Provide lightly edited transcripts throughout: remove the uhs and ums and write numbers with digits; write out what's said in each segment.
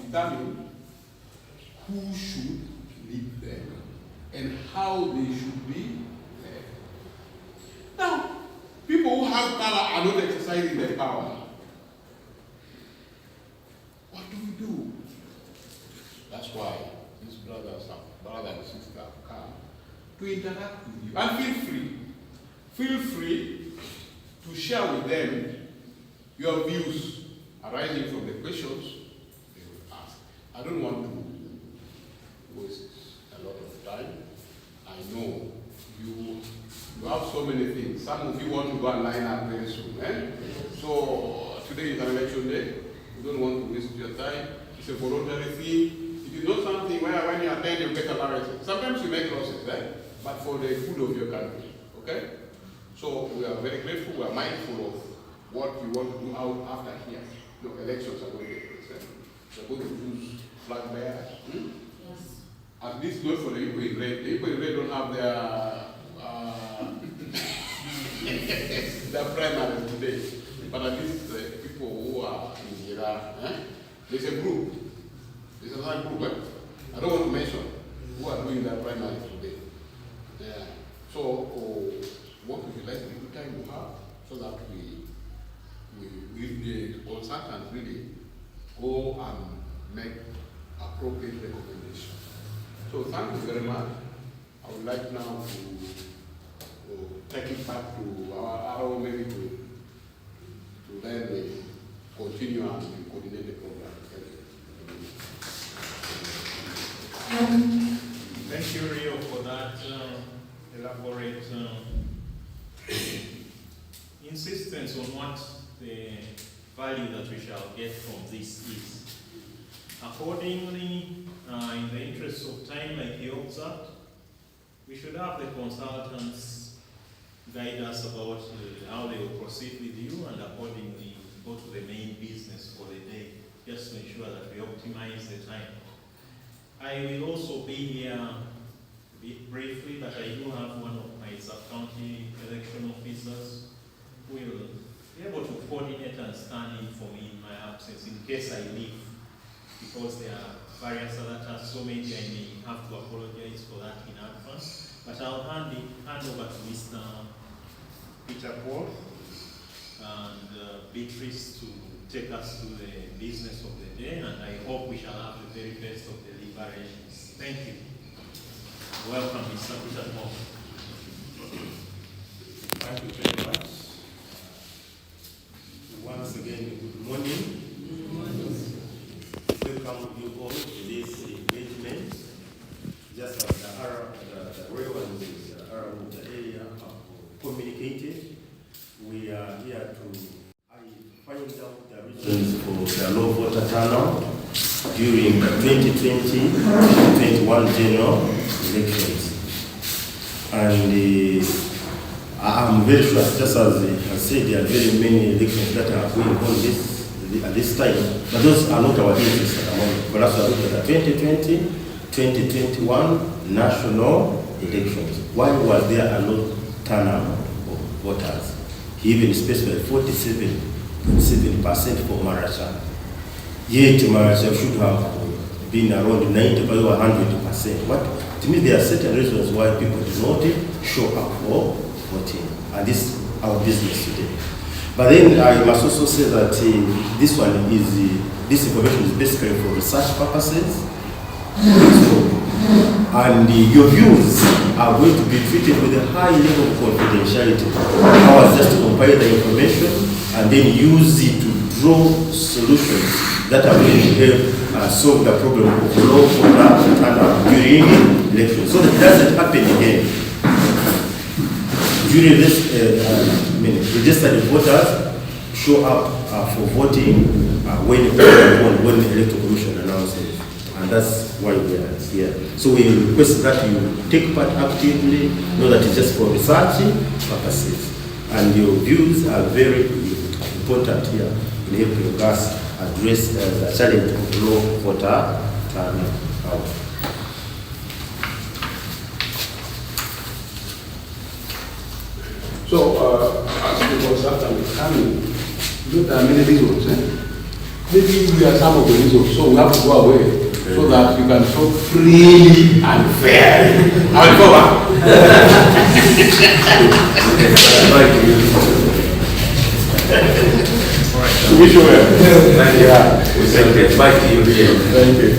determine who should lead them and how they should be led. Now, people who have power are not exercising their power. What do we do? That's why these brothers and sisters have come to interact with you. And feel free to share with them your views arising from the questions they will ask. I don't want to waste a lot of time. I know you have so many things. Some of you want to go and line up very soon. So today is an election day. You don't want to waste your time. It's a voluntary thing. It is not something where when you attend you get allowances. Sometimes you make losses, but for the good of your country. Okay? So we are very grateful. We are mindful of what we want to do out after here. Elections are going to take place. We're going to choose flag bearers. Yes. At least not for the Igbo in red. The Igbo in red don't have their primaries today. But at least people who are in Gira, there's a group. There's another group. I don't want to mention who are doing their primaries today. Yeah. So what would you like to do time to have so that we the consultants really go and make appropriate recommendations. So thank you very much. I would like now to take it back to our arrow maybe to then continue and coordinate the program. Thank you, Rio, for that elaborate insistence on what the value that we shall get from this is. Accordingly, in the interest of time, like you observed, we should have the consultants guide us about how they will proceed with you, and accordingly go to the main business for the day, just to ensure that we optimize the time. I will also be here a bit briefly, but I do have one of my sub-county election officers who will be able to coordinate and stand in for me in my absence in case I leave, because there are various other tasks, so maybe I may have to apologize for that in advance. But I'll hand over to Mr. Peter Paul and Beatrice to take us through the business of the day, and I hope we shall have the very best of deliberations. Thank you. Welcome, Mr. Peter Paul. Thank you very much. Once again, good morning. Good morning. Welcome you all to this engagement. Just as the Reverend around the area have communicated, we are here to find out the reasons for the low voter turnout during the 2020-2021 general elections. And I'm very sure, just as I said, there are very many elections that are going on at this time, but those are not our interests at the moment. But also look at the 2020-2021 national elections. Why was there a low turnout of voters? He even specified 47.7% for Maracha. Yet Maracha should have been around 95 or 100%. What? To me, there are certain reasons why people do not show up for voting, and this is our business today. But then I must also say that this information is basically for research purposes. And your views are going to be treated with a high level of confidentiality. I was just to compile the information and then use it to draw solutions that are going to help solve the problem of low voter turnout during elections, so that it doesn't happen again. During this, registered voters show up for voting when the Electoral Commission announces, and that's why we are here. So we request that you take part actively, know that it's just for research purposes, and your views are very important here in helping us address the challenge of low voter turnout. So, as the consultant is coming, there are many reasons maybe we are some of the reasons, so we have to go away so that you can talk freely and fairly. I will go back. Wish you well. Thank you. We shall get back to you here. Thank you.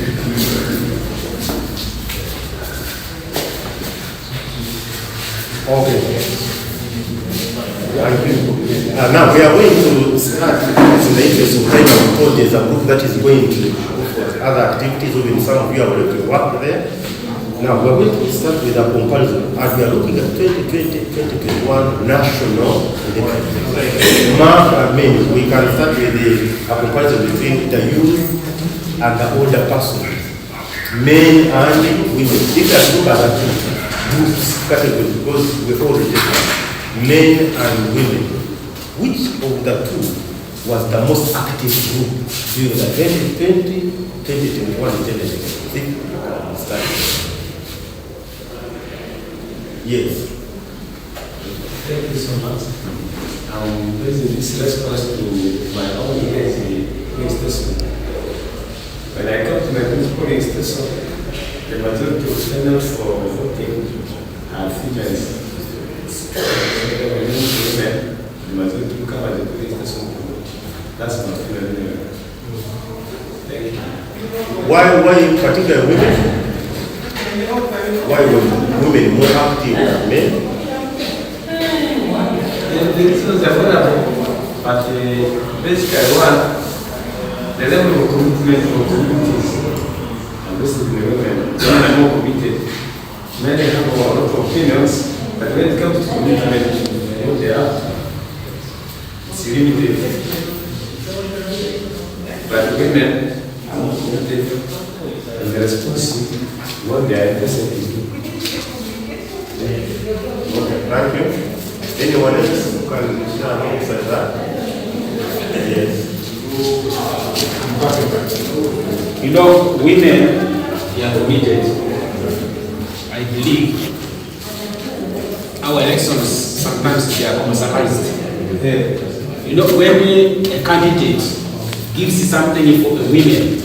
Okay. Now we are going to start in the interest of time and report. There's a group that is going to other activities, even some of you are already work there. Now we are going to start with a comparison as we are looking at 2020-2021 national elections. We can start with a comparison between the youth and the older persons, men and women. If you look at the groups categories, because we already have men and women, which of the two was the most active group during the 2020-2021 election? Yes. Thank you so much. Based on this response to my own polling station. When I come to my polling station, the majority of standards for voting are females. The majority who come at the polling station to vote. That's my female. Thank you. Why particularly women? Why were women more active than men? The reasons are vulnerable, but basically the level of commitment of communities, and basically the women are more committed. Men have a lot of opinions, but when it comes to commitment, what they are, it's limited. But women are more committed and they're responsive to what they are interested in. Okay, thank you. Anyone else who can share alongside that? Yes. You know, women, they are committed. I believe our elections sometimes they are commercialized. You know, when a candidate gives something for the women,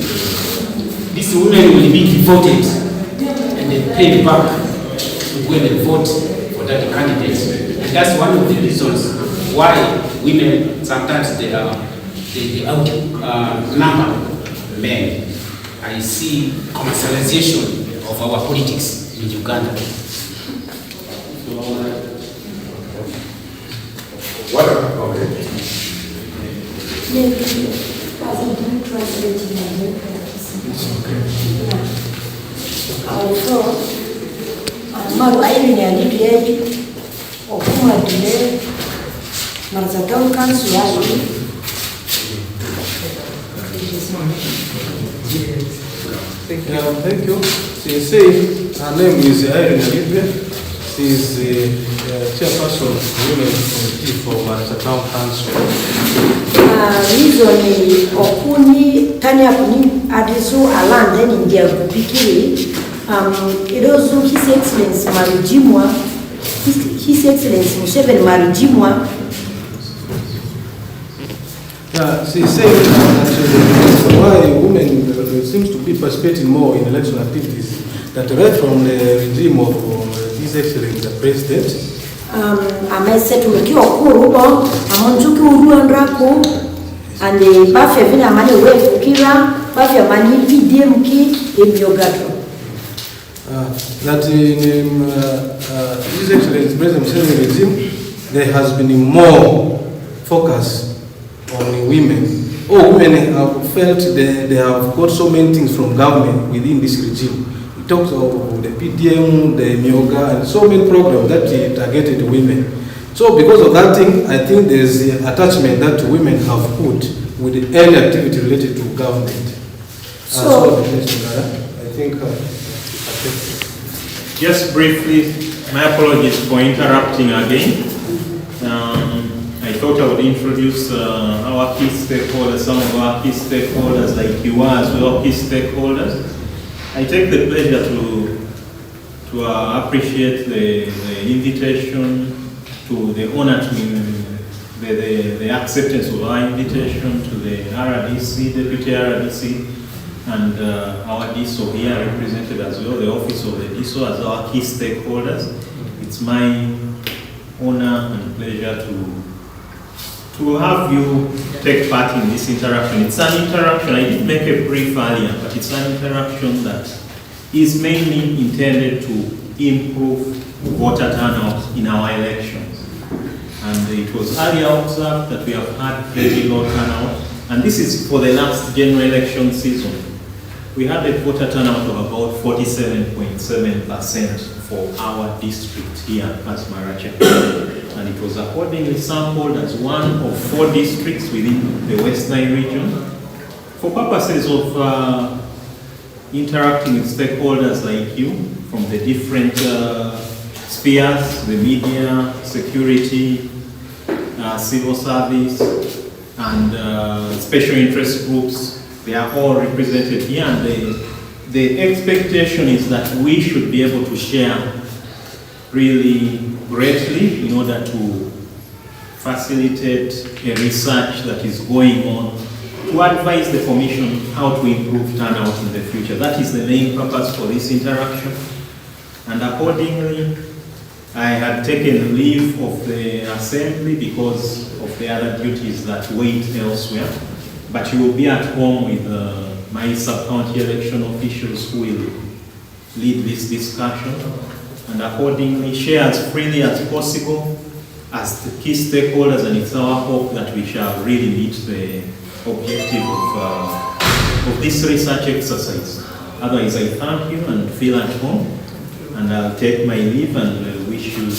these women will be devoted and they pay back to go and vote for that candidate. And that's one of the reasons why women sometimes they outnumber men. I see commercialization of our politics in Uganda. What? Okay. Maybe I didn't translate in my book. It's okay. Also, Maru Irene and Lady, or Puma Delay, Marzatown Council, Thank you. She said her name is Irene Alibe. She is the chairperson of the Women Committee for Maracha Town Council. Reason okuni tanya kuni adisu alande ningia kupikiri idozu His Excellency Marijimwa His Excellency Museveni Marijimwa. Yeah, she said that why women seems to be participating more in election activities, that right from the regime of His Excellency the President. Amesetukiwa kurubo amonjuki uruandraku ande bafya vina mani wefukira bafya mani PDMki emyogato. That in His Excellency President Museveni regime there has been more focus on women. Women have felt they have got so many things from government within this regime. It talks of the PDM, the Myoga, and so many programs that targeted women. So because of that thing, I think there's the attachment that women have put with any activity related to government. So I think Just briefly, my apologies for interrupting again. I thought I would introduce our key stakeholders, some of our key stakeholders, like you are as well, key stakeholders. I take the pleasure to appreciate the invitation, to the honor to the acceptance of our invitation to the RDC, Deputy RDC, and our DISO here represented as well, the Office of the DISO as our key stakeholders. It's my honor and pleasure to have you take part in this interaction. It's an interaction, I did make a brief earlier, but it's an interaction that is mainly intended to improve voter turnout in our elections. And it was earlier observed that we have had very low turnout, and this is for the last general election season. We had a voter turnout of about 47.7% for our district here at Maracha. And it was accordingly sampled as one of 4 districts within the West Nile region. For purposes of interacting with stakeholders like you from the different spheres, the media, security, civil service, and special interest groups, they are all represented here, and the expectation is that we should be able to share really greatly in order to facilitate a research that is going on to advise the Commission how to improve turnout in the future. That is the main purpose for this interaction. And accordingly, I had taken leave of the Assembly because of the other duties that wait elsewhere. But you will be at home with my sub-county election officials who will lead this discussion, and accordingly share as freely as possible as the key stakeholders, and it's our hope that we shall really meet the objective of this research exercise. Otherwise, I thank you and feel at home, and I'll take my leave and wish you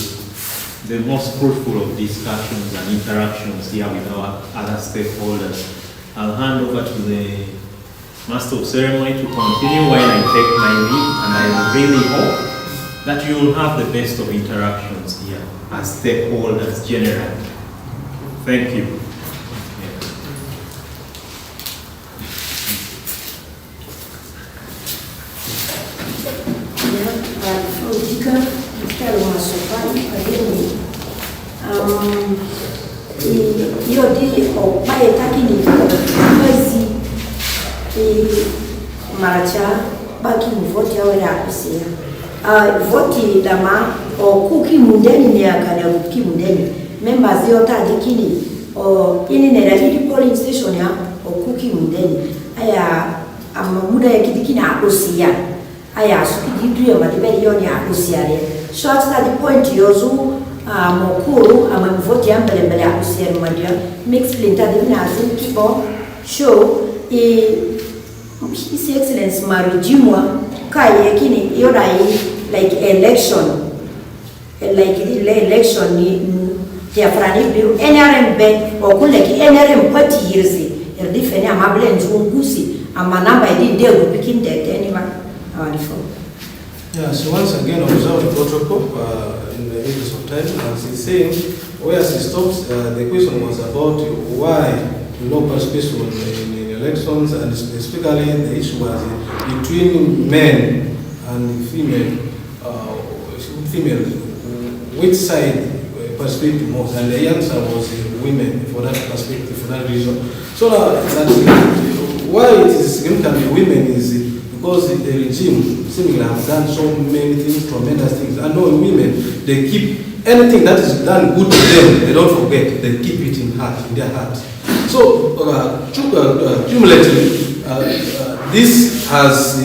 the most fruitful of discussions and interactions here with our other stakeholders. I'll hand over to the Master of Ceremony to continue while I take my leave, and I really hope that you will have the best of interactions here as stakeholders generally. Thank you. Io dico, ma è takini mwezi Maracha baki mvoti awe na kusia. Voti dama o kuki mundeni ni akane kuki mundeni. Members yote adikini o ini nerali polling station ya o kuki mundeni. Aya amamuda ya kidikini akusia. Aya sukidi ya madibeli yoni akusia le. Short study point yozu mokuru amemvoti ya mbele ya kusia mwandia. Mix splinter divina azim kipo show His Excellency Marijimwa kai kini yoda like election ni ya frani biru NRM bank okule ki NRM party hirzi erdifeni amable nzungusi amanamba idinde gupikin dete anyway awalifo. Yeah, so once again observe the protocol in the interest of time. As he's saying, where he stops, the question was about why no participation in elections, and specifically the issue was between men and female, which side participated most, and the answer was women for that perspective, for that reason. So why it is significant women is because the regime seemingly have done so many things, tremendous things, and no women, they keep anything that is done good to them, they don't forget, they keep it in their heart. So, cumulatively, this has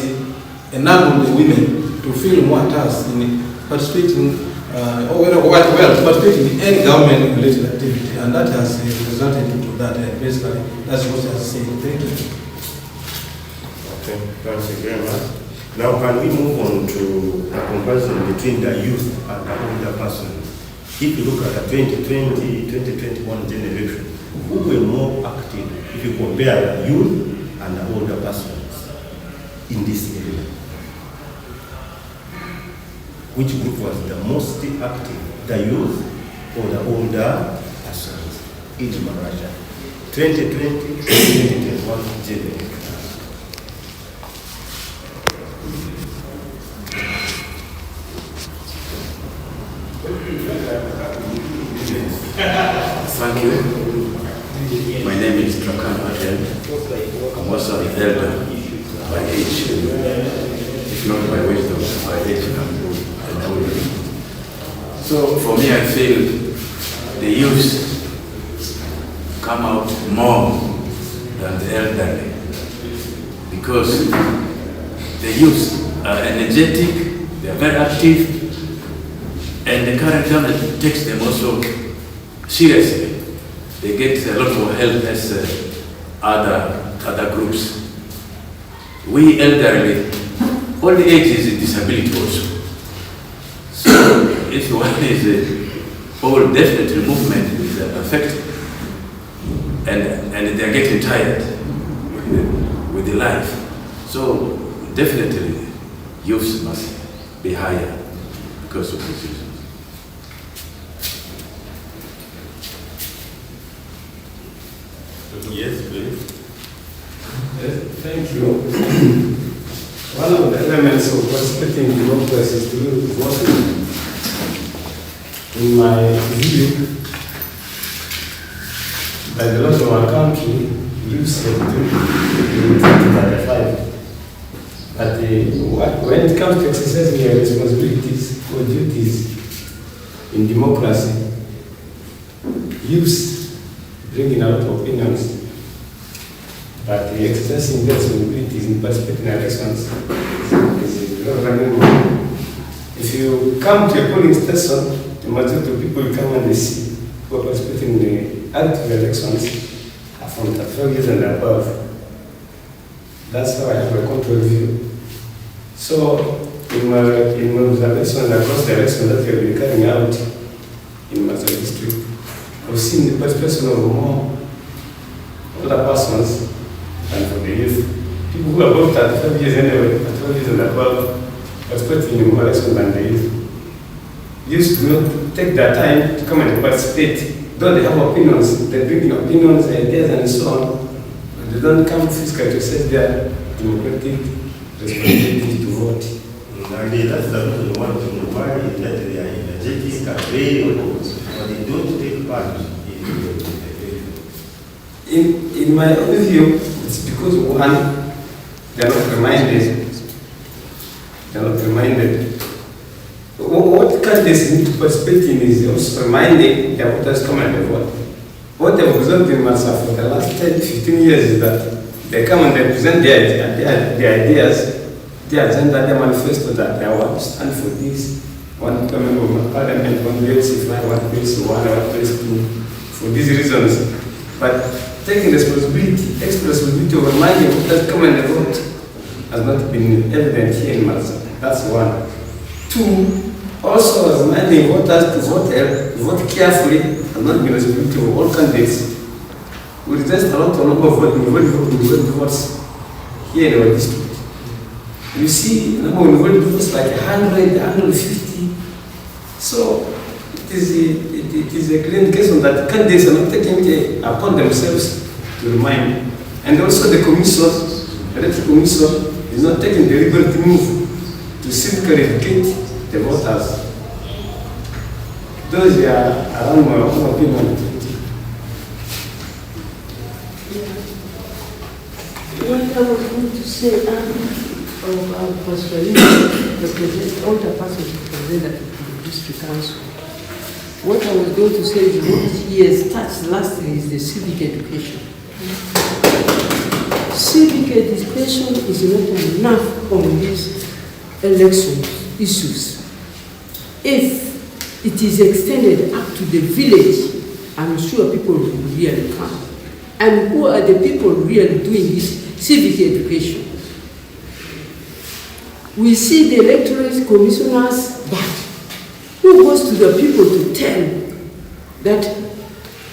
enabled the women to feel more task in participating, participating in any government-related activity, and that has resulted into that. Basically, that's what I was saying. Thank you. Okay, thanks very much. Now, can we move on to a comparison between the youth and the older person? If you look at the 2020-2021 generation, who were more active if you compare the youth and the older persons in this area? Which group was the most active, the youth or the older persons in Maracha? 2020-2021 generation. Thank you. My name is Trakan Patel. I'm also an elder by age, if not by wisdom, by age and older. So for me, I feel the youth come out more than the elderly, because the youth are energetic, they are very active, and the current government takes them also seriously. They get a lot more help as other groups. We elderly, all the age is a disability also. So if one is old, definitely movement is affected, and they are getting tired with the life. So definitely youth must be higher because of this reason. Yes, please. Thank you. One of the elements of participating in democracy is to vote. In my view, by the laws of our country, youth have to be 35. But when it comes to exercising your responsibilities or duties in democracy, youth bring in a lot of opinions. But exercising their responsibilities in participating in elections is not running well. If you come to a polling station, the majority of people you come and they see who are participating in the active elections are from 35 years and above. That's how I have a control view. So, in my observation across the elections that we have been carrying out in Masai district, I've seen the participation of more older persons and for the youth. People who are above 35 years anyway, 35 years and above, participating in more elections than the youth. Youth do not take their time to come and participate. Though they have opinions, they bring in opinions, ideas, and so on, but they don't come physically to set their democratic responsibility to vote. That's the reason why that they are energetic, available, but they don't take part in my own view, it's because one, they are not reminded. What candidates need to participate in is also reminding their voters come and vote. What they've observed in Maracha for the last 10-15 years is that they come and they present their ideas, their agenda, their manifesto, that they want to stand for this, one member of parliament, one place, if I want place one, I want place two, for these reasons. But taking responsibility, extra responsibility of reminding voters come and vote has not been evident here in Maracha. That's one. Two, also reminding voters to vote carefully has not been responsibility of all candidates. We resist a lot of number of votes here in our district. You see, the number of votes like 100, 150. So it is a clear indication that candidates are not taking it upon themselves to remind. And also the commission, the electoral commission, is not taking the deliberate move to civically educate the voters. Those are around my own opinion. What I was going to say, about Pastor all the persons represented to the district council. What I was going to say is what he has touched lastly is the civic education. Civic education is not enough on these election issues. If it is extended up to the village, I'm sure people will really come. And who are the people really doing this civic education? We see the electoral commissioners, but who goes to the people to tell that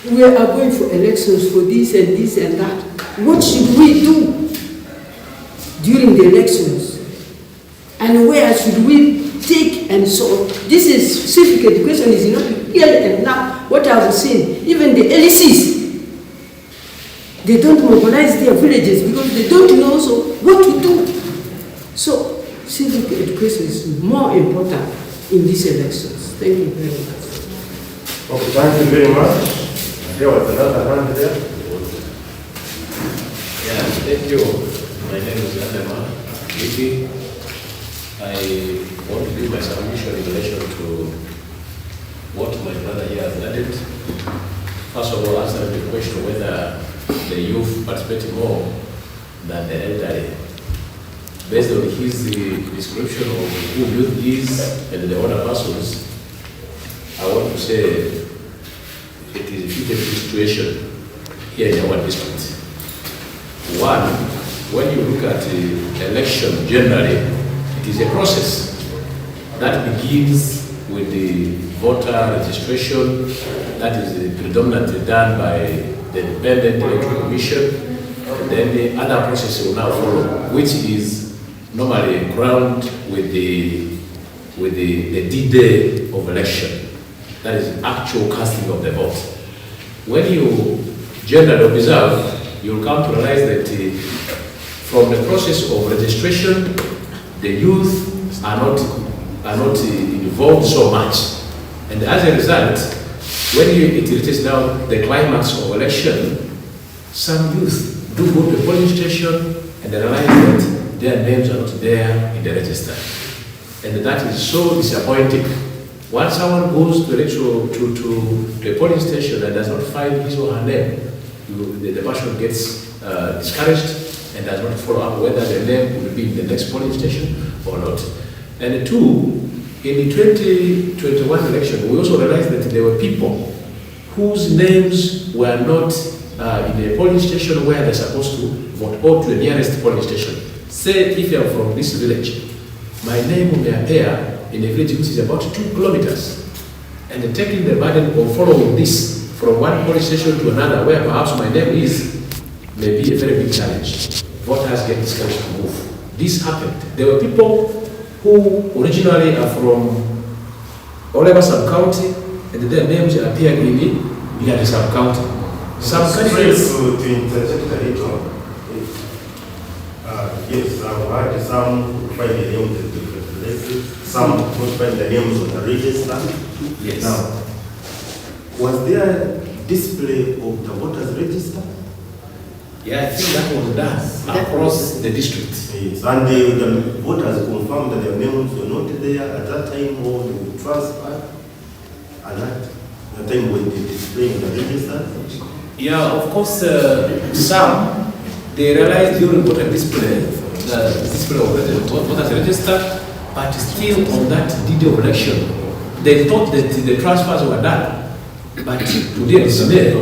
we are going for elections for this and this and that? What should we do during the elections? And where should we take and so on? This is civic education is not really enough. What I've seen, even the LECs, they don't mobilize their villages because they don't know also what to do. So civic education is more important in these elections. Thank you very much. Okay, thank you very much. There was another hand there. Yeah, thank you. My name is Adama Vicky. I want to give my submission in relation to what my brother here has added. First of all, answering the question whether the youth participate more than the elderly. Based on his description of who youth is and the other persons, I want to say it is a 50 situation here in our district. One, when you look at the election generally, it is a process that begins with the voter registration that is predominantly done by the Independent Electoral Commission, and then the other process will now follow, which is normally crowned with the D-Day of election. That is actual casting of the vote. When you generally observe, you'll come to realize that from the process of registration, the youth are not involved so much. And as a result, when it reaches now the climax of election, some youth do go to the polling station and they realize that their names are not there in the register. And that is so disappointing. Once someone goes to the polling station and does not find his or her name, the person gets discouraged and does not follow up whether the name will be in the next polling station or not. And two, in the 2021 election, we also realized that there were people whose names were not in the polling station where they're supposed to vote, or to the nearest polling station. Say, if you're from this village, my name may appear in a village which is about 2 kilometers. And taking the burden of following this from one police station to another, where perhaps my name is, may be a very big challenge. Voters get discouraged to move. This happened. There were people who originally are from all over sub-county, and their names appeared in the sub-county. Some countries... To interject a little, yes, I've had some find the names in different places, some would find the names on the register. Yes. Now, was there display of the voters register? Yeah, I think that was done across the district. Yes, and the voters confirmed that their names were not there at that time, or they would transfer at that time when they displayed the register? Yeah, of course, some, they realized during voter display, the display of the voters register, but still on that D-Day of election, they thought that the transfers were done. But today, display,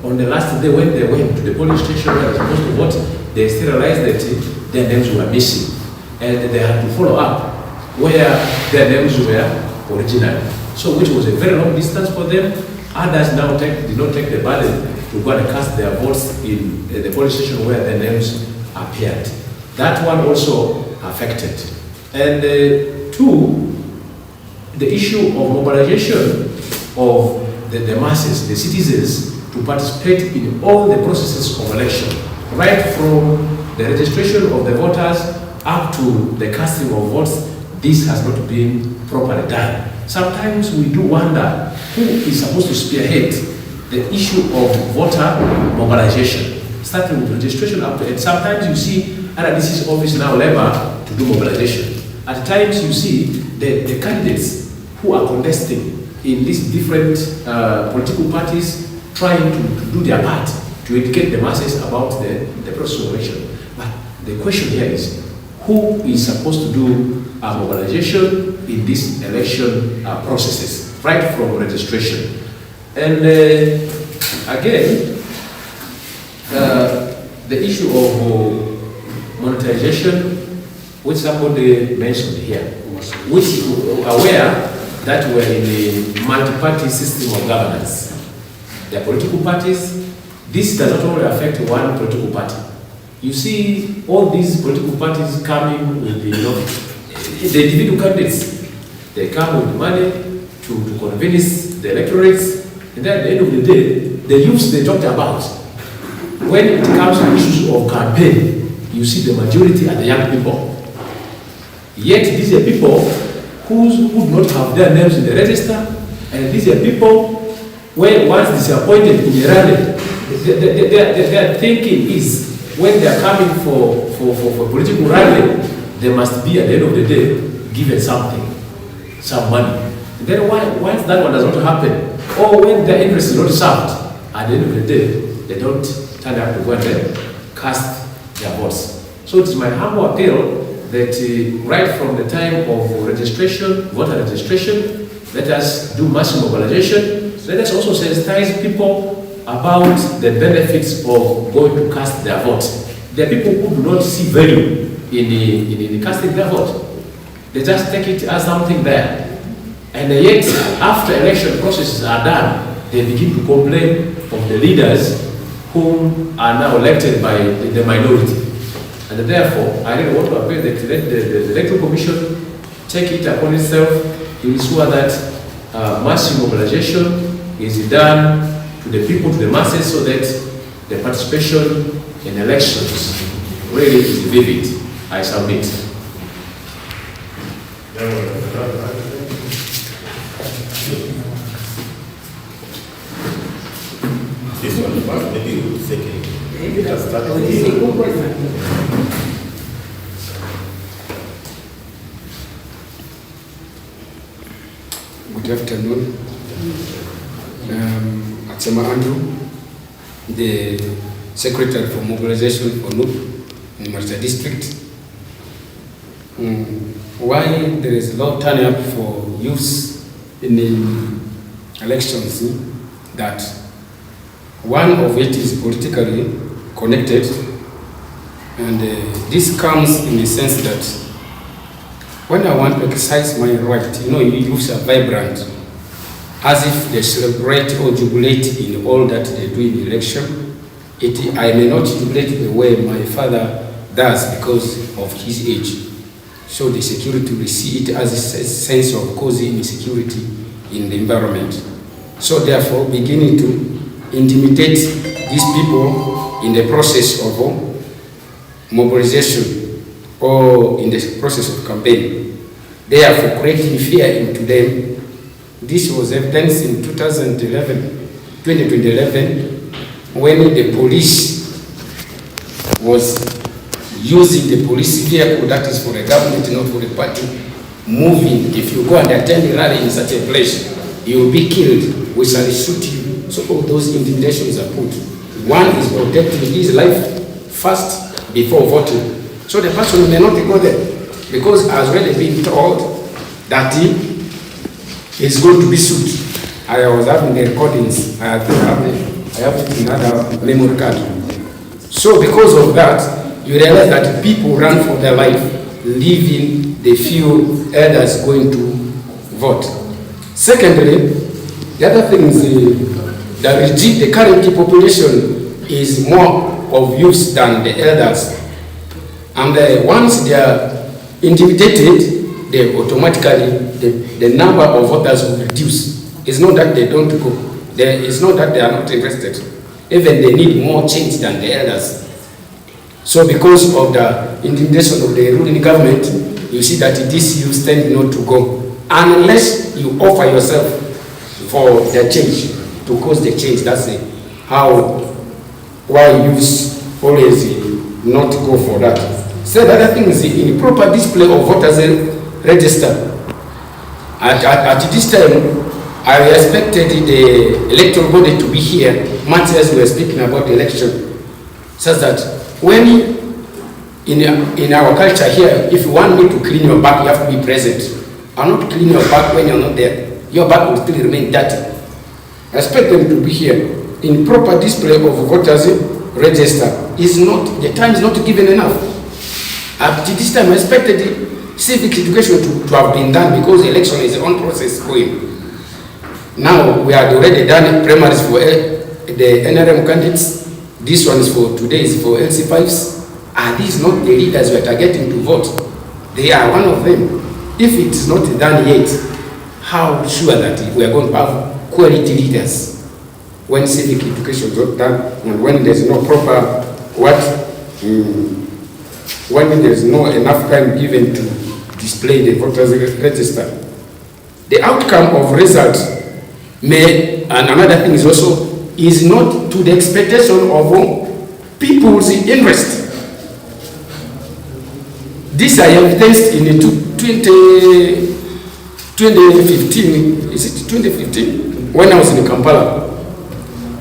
on the last day when they went to the polling station where they were supposed to vote, they still realized that their names were missing. And they had to follow up where their names were originally. So, which was a very long distance for them. Others now did not take the burden to go and cast their votes in the polling station where their names appeared. That one also affected. And two, the issue of mobilization of the masses, the citizens, to participate in all the processes of election, right from the registration of the voters up to the casting of votes. This has not been properly done. Sometimes we do wonder who is supposed to spearhead the issue of voter mobilization, starting with registration up to, and sometimes you see RDC's office now labor to do mobilization. At times you see the candidates who are contesting in these different political parties trying to do their part to educate the masses about the process of election. But the question here is, who is supposed to do mobilization in these election processes, right from registration? And again, the issue of monetization, which somebody mentioned here, which are aware that we're in a multi-party system of governance. There are political parties. This does not only affect one political party. You see all these political parties coming with the individual candidates. They come with money to convince the electorates, and then at the end of the day, the youths they talked about, when it comes to issues of campaign, you see the majority are the young people. Yet these are people who do not have their names in the register, and these are people when once disappointed in a rally, their thinking is when they are coming for political rally, they must be at the end of the day given something, some money. And then once that one does not happen, or when their interest is not served, at the end of the day, they don't turn up to go and cast their votes. So it is my humble appeal that right from the time of registration, voter registration, let us do mass mobilization. Let us also sensitize people about the benefits of going to cast their votes. There are people who do not see value in casting their vote. They just take it as something there. And yet, after election processes are done, they begin to complain of the leaders whom are now elected by the minority. And therefore, I really want to appeal that the Electoral Commission take it upon itself to ensure that mass mobilization is done to the people, to the masses, so that the participation in elections really is vivid. I submit. This one first, maybe we'll second. We can start here. Good afternoon. Atsema Andrew, the Secretary for Mobilization for NUP in Maracha District. Why there is low turnout for youths in the elections, that one of it is politically connected, and this comes in the sense that when I want to exercise my right, youths are vibrant, as if they celebrate or jubilate in all that they do in the election. I may not jubilate the way my father does because of his age. So the security will see it as a sense of cozy insecurity in the environment. So therefore, beginning to intimidate these people in the process of mobilization or in the process of campaign, therefore creating fear into them. This was evidenced in 2011, when the police was using the police vehicle that is for the government, not for the party, moving. If you go and attend a rally in such a place, you will be killed. We shall shoot you. So all those intimidations are put. One is protecting his life first before voting. So the person may not go there because has already been told that he is going to be sued. I was having the recordings. I have it in another memory card. So because of that, you realize that people run for their life, leaving the few elders going to vote. Secondly, the other thing is the current population is more of youth than the elders. And once they are intimidated, they automatically, the number of voters will reduce. It's not that they don't go. It's not that they are not interested. Even they need more change than the elders. So because of the intimidation of the ruling government, you see that these youths tend not to go. Unless you offer yourself for the change, to cause the change. That's why youths always not go for that. So the other thing is in proper display of voters register. At this time, I expected the electoral body to be here, much as we were speaking about the election, such that when in our culture here, if you want me to clean your back, you have to be present. I'll not clean your back when you're not there. Your back will still remain dirty. I expect them to be here. In proper display of voters register is not, the time is not given enough. At this time, I expected civic education to have been done because the election is on process going. Now, we had already done primaries for the NRM candidates. This one is for today is for LC5s. Are these not the leaders we are targeting to vote? They are one of them. If it is not done yet, how sure that we are going to have quality leaders when civic education is not done and when there is no proper when there is no enough time given to display the voters register? The outcome of results And another thing is also, is not to the expectation of people's interest. This I evidenced in the 2015, is it 2015? When I was in Kampala.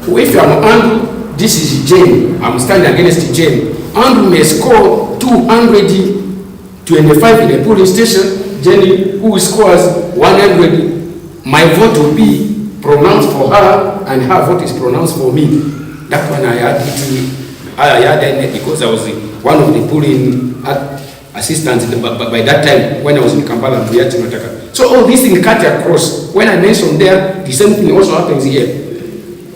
If I'm Andrew, this is Jane, I'm standing against Jane. Andrew may score 225 in the polling station, Jenny, who scores 100, my vote will be pronounced for her and her vote is pronounced for me. That one I had because I was one of the polling assistants by that time when I was in Kampala. So all these things cut across. When I mentioned there, the same thing also happens here.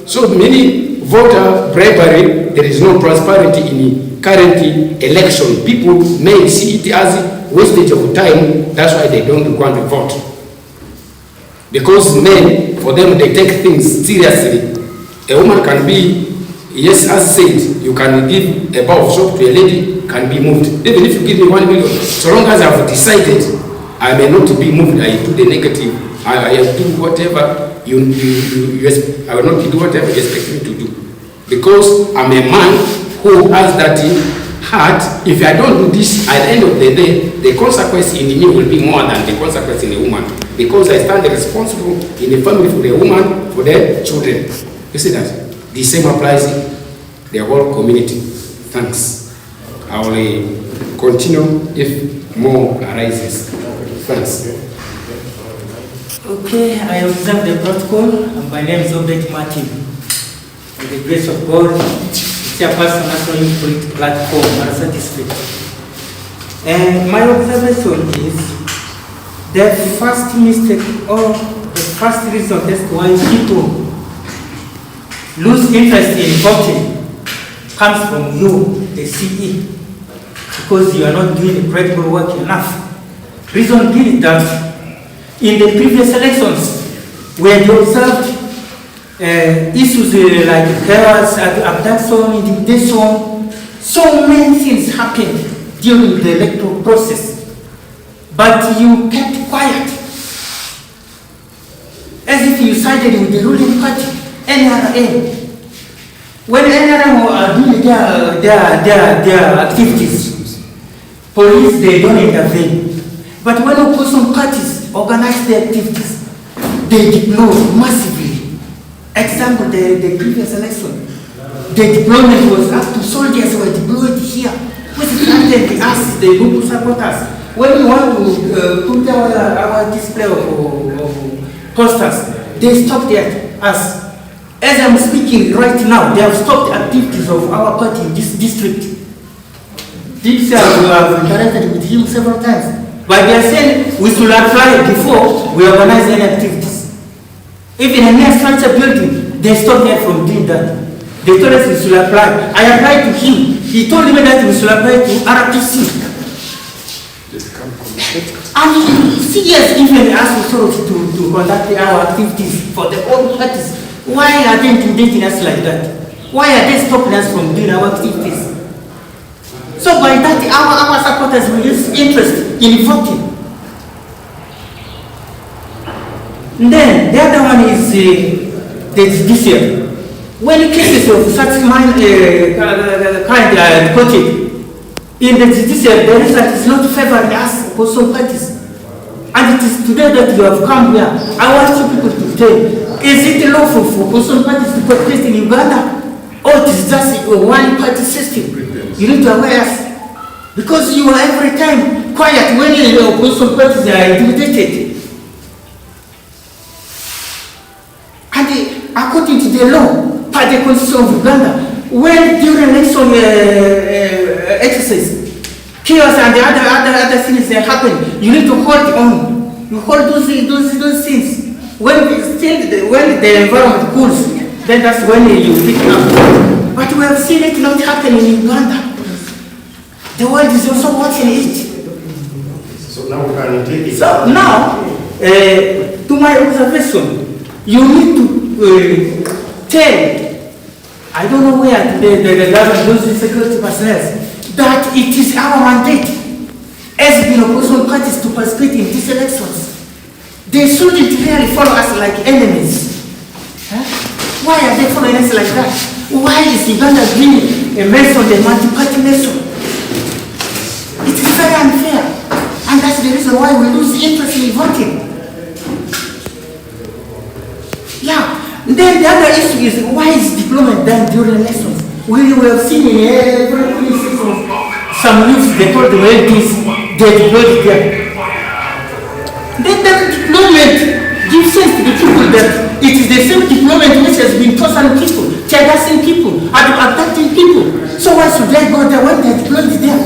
So many voter bribery, there is no transparency in the current election. People may see it as wastage of time, that's why they don't want to vote. Because men, for them, they take things seriously. A woman can be, yes, as said, you can give a bar of soap to a lady, can be moved. Even if you give me 1 million, so long as I've decided I may not be moved, I do the negative, I do whatever I will not do whatever you expect me to do. Because I'm a man who has that heart. If I don't do this, at the end of the day, the consequence in me will be more than the consequence in a woman. Because I stand responsible in the family for the woman, for the children. You see that? The same applies the whole community. Thanks. I will continue if more arises. Thanks. Okay, I observe the protocol, and my name is Obed Martin. With the grace of God, Chairperson National Youth Political Platform, Maracha District. And my observation is the first mistake or the first reason as to why people lose interest in voting comes from you, the CE, because you are not doing the credible work enough. Reason being that in the previous elections, we had observed issues like errors, abduction, intimidation, so many things happened during the electoral process. But you kept quiet, as if you sided with the ruling party, NRM. When NRM are doing their activities, police, they don't intervene. But when opposition parties organize their activities, they deploy massively. Example, the previous election, the deployment was up to soldiers were deployed here, which threatened us, the local supporters. When we want to put our display of posters, they stopped us. As I'm speaking right now, they have stopped activities of our party in this district. This year we have interacted with him several times. But they are saying we should apply before we organize any activities. Even a near structure building, they stopped there from doing that. They told us we should apply. I applied to him. He told me that we should apply to RPC. And CS even asked authorities to conduct our activities for the old parties. Why are they intimidating us like that? Why are they stopping us from doing our activities? So by that, our supporters will lose interest in voting. And then the other one is the judiciary. When cases of such kind are reported, in the judiciary, the result is not favoring us for some parties. And it is today that you have come here. I want you people to tell, is it lawful for some parties to participate in Uganda? Or it is just a one-party system? You need to aware us. Because you are every time quiet when the opposition parties are intimidated. And according to the law, by the Constitution of Uganda, when during election exercise, chaos and the other things that happen, you need to hold on. You hold those things. When the environment cools, then that's when you pick it up. But we have seen it not happen in Uganda. The world is also watching it. So now we can take it. So now, to my observation, you need to tell, I don't know where the government, those security personnel, that it is our mandate as the opposition parties to participate in these elections. They shouldn't really follow us like enemies. Huh? Why are they following us like that? Why is Uganda being a mess on the multi-party nation? It is very unfair. And that's the reason why we lose interest in voting. Yeah. Then the other issue is, why is deployment done during elections? We have seen in every police some youths, they told the ladies, they deployed there. Then the deployment gives sense to the people that it is the same deployment which has been tossing people, terrorizing people, abducting people. So why should they go there when they're deployed there?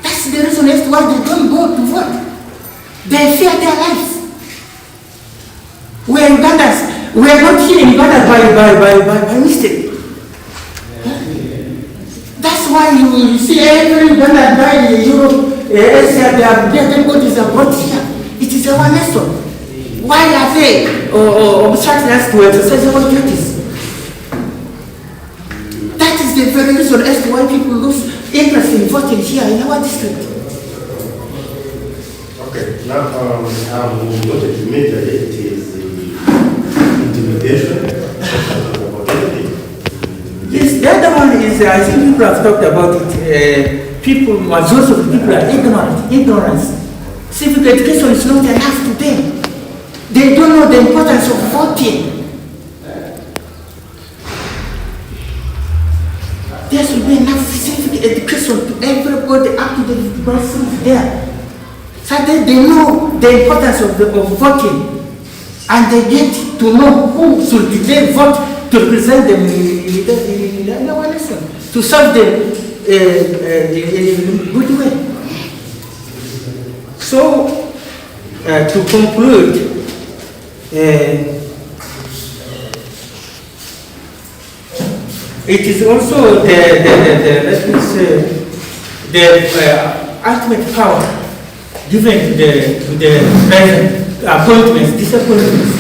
That's the reason as to why they don't go to vote. They fear their lives. We are Ugandans. We are not here in Uganda by mistake. That's why you see every Ugandan died in Europe, Asia, their dead bodies are brought here. It is our nation. Why are they obstructing us to exercise our duties? That is the very reason as to why people lose interest in voting here in our district. Okay, now I've noted majorly it is intimidation. Yes, the other one is, I think people have talked about it, majority of people are ignorance. Civic education is not enough to them. They don't know the importance of voting. There should be enough civic education to everybody up to the person there. So that they know the importance of voting. And they get to know who should they vote to represent them in our nation, to serve them in a good way. So, to conclude, it is also the ultimate power given to the president, appointments, disappointments,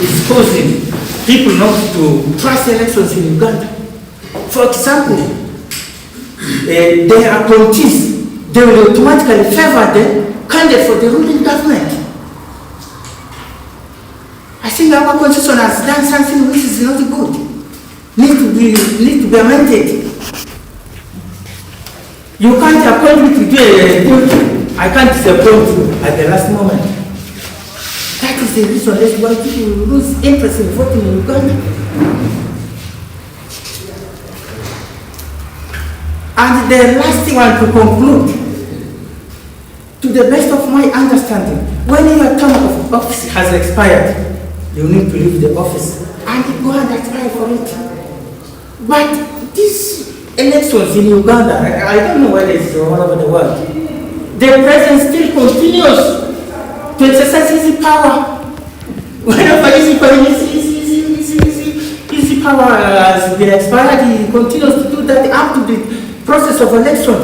is causing people not to trust elections in Uganda. For example, their appointees, they will automatically favor the candidate for the ruling government. I think our constitution has done something which is not good. Need to be amended. You can't appoint me to do a duty. I can't disappoint you at the last moment. That is the reason as why people lose interest in voting in Uganda. And the last one to conclude, to the best of my understanding, when your term of office has expired, you need to leave the office and go and apply for it. But these elections in Uganda, I don't know whether it's all over the world, the president still continues to exercise his power. Whenever his power has been expired, he continues to do that up to the process of election.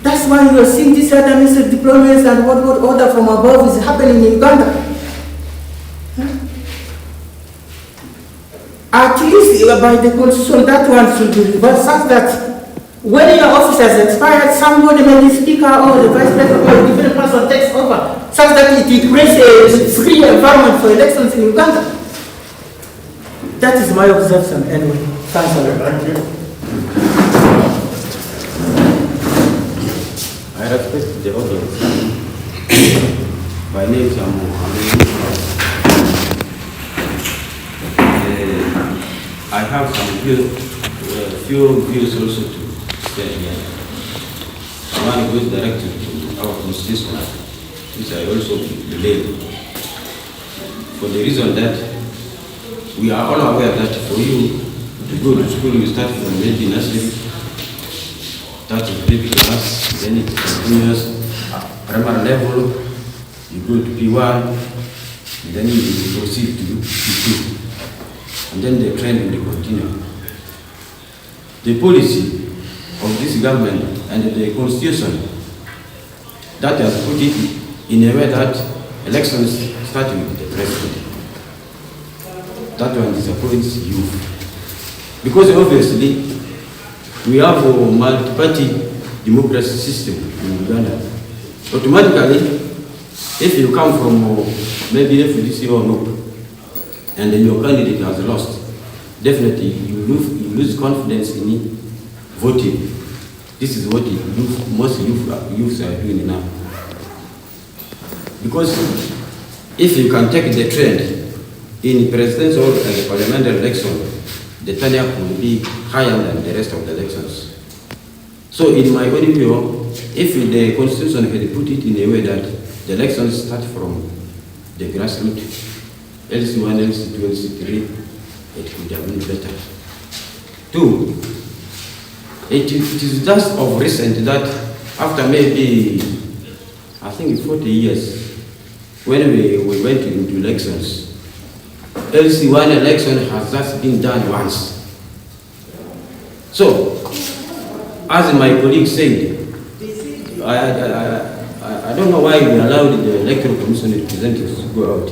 That's why you are seeing this administrative deployments and what order from above is happening in Uganda. At least by the constitution, that one should be reversed such that when your office has expired, somebody, maybe the speaker or the vice president or a different person takes over, such that it creates a free environment for elections in Uganda. That is my observation anyway. Thanks a lot. Thank you. I respect the audience. My name is Amu. I have some few views also to say here. One goes directly to our constitution, which I also believe, for the reason that we are all aware that for you to go to school, you start from maybe nursery, start with baby class, then it continues primary level, you go to P1, and then you proceed to P2. And then the trend will continue. The policy of this government and the constitution that has put it in a way that elections start with the president. That one disappoints you. Because obviously we have a multi-party democracy system in Uganda. Automatically, if you come from maybe FDC or no, and then your candidate has lost, definitely you lose confidence in voting. This is what most youths are doing now. Because if you can take the trend in presidential and parliamentary election, the turnout will be higher than the rest of the elections. So in my own view, if the constitution had put it in a way that the elections start from the grassroots, LC1, LC2, LC3, it could have been better. 2, it is just of recent that after maybe, I think 40 years, when we went into elections, LC1 election has just been done once. So, as my colleague said, I don't know why we allowed the Electoral Commission representatives to go out.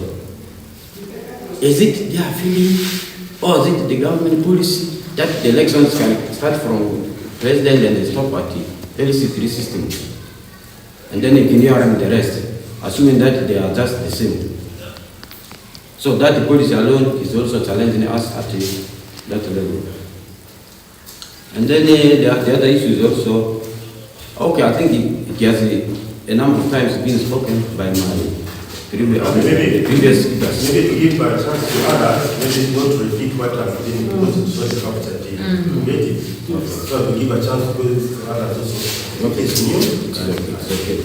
Is it their feeling, or is it the government policy that the elections can start from president and stop at the LC3 system? And then ignoring the rest, assuming that they are just the same. So that policy alone is also challenging us at that level. And then the other issue is also, okay, I think it has a number of times been spoken by my previous speakers. Maybe to give a chance to others, maybe not repeat what has been because it's not captured to get it. So to give a chance to others also. Okay, it's okay.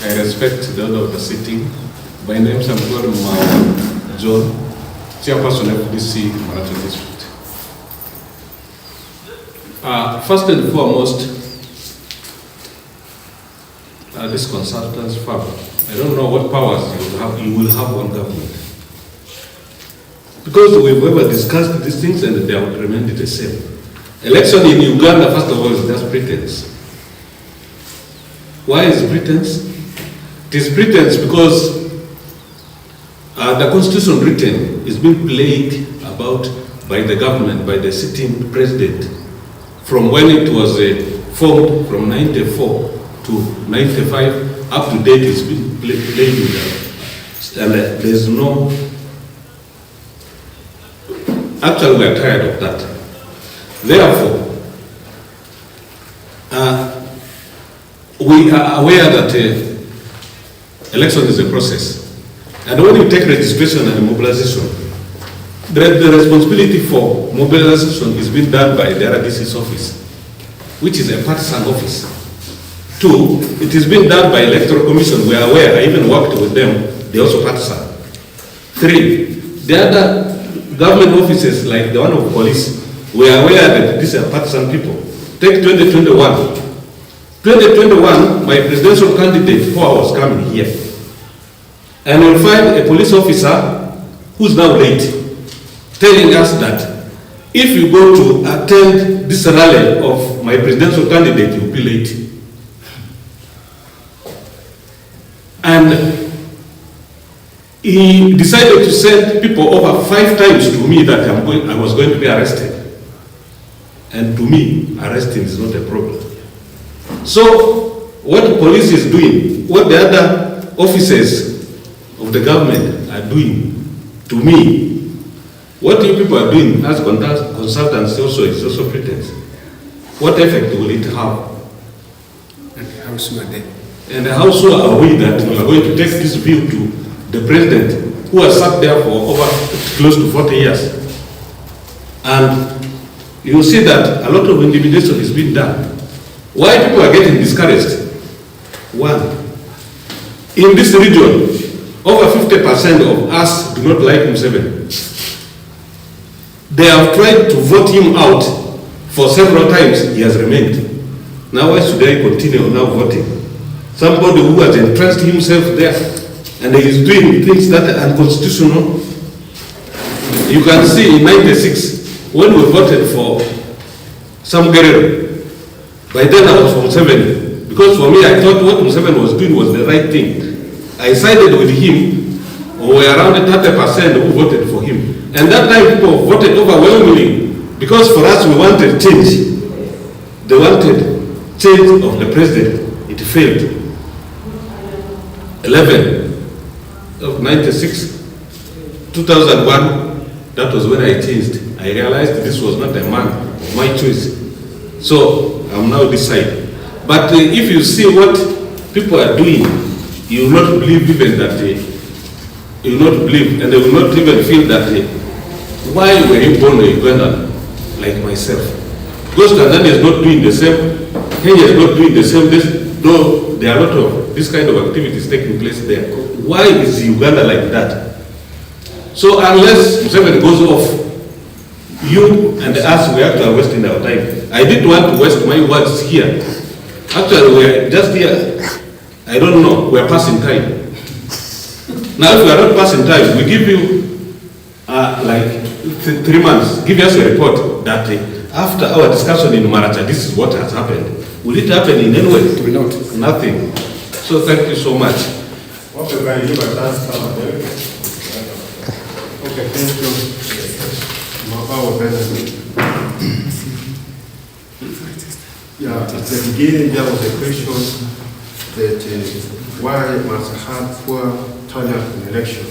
I respect the order of the sitting. My name is John, Chairperson of FDC Maracha District. First and foremost, this consultant's firm, I don't know what powers you will have on government. Because we've ever discussed these things and they have remained the same. Election in Uganda, first of all, is just pretense. Why is pretense? It is pretense because the constitution written is being played about by the government, by the sitting president, from when it was formed from 94 to 95, up to date it's been played with that. And there's no, actually we are tired of that. Therefore, we are aware that election is a process. And when you take registration and mobilization, the responsibility for mobilization is being done by the RDC's office, which is a partisan office. 2, it is being done by Electoral Commission. We are aware, I even worked with them, they are also partisan. 3, the other government offices like the one of police, we are aware that these are partisan people. Take 2021. 2021, my presidential candidate, who I was coming here, and you'll find a police officer who's now late, telling us that if you go to attend this rally of my presidential candidate, you'll be late. And he decided to send people over 5 times to me that I was going to be arrested. And to me, arresting is not a problem. So, what the police is doing, what the other officers of the government are doing, to me, what you people are doing as consultants also is also pretense. What effect will it have? And how sure are they? And how sure are we that we are going to take this view to the president who has sat there for over close to 40 years? And you see that a lot of intimidation is being done. Why people are getting discouraged? 1, in this region, over 50% of us do not like Museveni. They have tried to vote him out for several times. He has remained. Now why should I continue now voting? Somebody who has entrenched himself there and he is doing things that are unconstitutional. You can see in 96, when we voted for Sam Guerrero, by then I was from Museveni. Because for me, I thought what Museveni was doing was the right thing. I sided with him, or were around 30% who voted for him. And that time people voted overwhelmingly, because for us we wanted change. They wanted change of the president. It failed. 11, of 96, 2001, that was when I changed. I realized this was not a man of my choice. So I'm now this side. But if you see what people are doing, you will not believe even that you will not believe, and they will not even feel that why were you born a Ugandan like myself? Because Tanzania is not doing the same, Kenya is not doing the same, though there are a lot of this kind of activities taking place there. Why is Uganda like that? So unless Museveni goes off, you and us, we actually are wasting our time. I didn't want to waste my words here. Actually, we're just here. I don't know, we're passing time. Now, if we are not passing time, we give you like 3 months, give us a report that after our discussion in Maracha, this is what has happened. Will it happen in any way? It will not. Nothing. So thank you so much. Okay, thank you. Yeah, at the beginning there was a question that why must have poor turnout in election.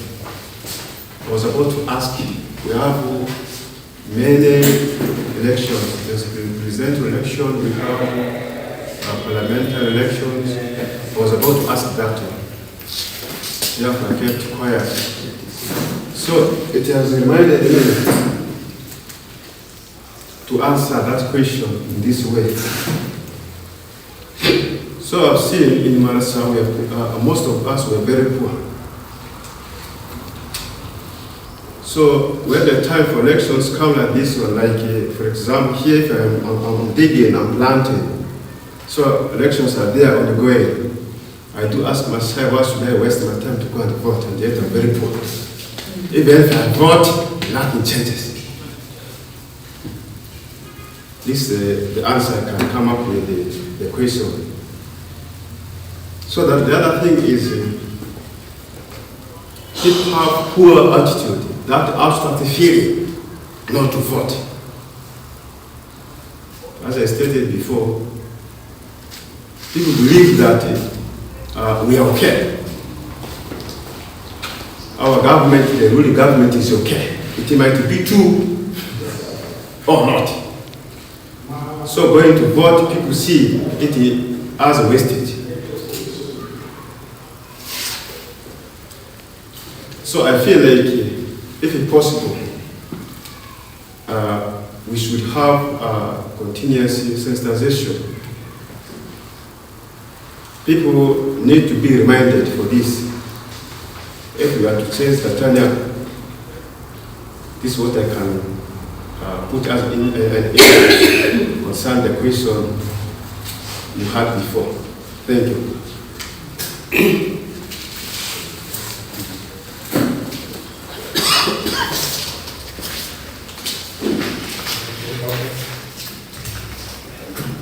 I was about to ask, we have many elections. There's the presidential election, we have parliamentary elections. I was about to ask that one. Therefore, I kept quiet. So it has reminded me to answer that question in this way. So I've seen in Maracha, most of us were very poor. So when the time for elections come like this one, like for example, here if I'm digging, I'm planting, so elections are there ongoing, I do ask myself, why should I waste my time to go and vote, and yet I'm very poor. Even if I vote, nothing changes. This is the answer I can come up with the question. So that the other thing is people have poor attitude, that abstract feeling not to vote. As I stated before, people believe that we are okay. Our government, the ruling government is okay. It might be true or not. So going to vote, people see it as a wastage. So I feel like, if it's possible, we should have continuous sensitization. People need to be reminded for this. If we are to change the turnout, this is what I can put as an concern the question you had before. Thank you.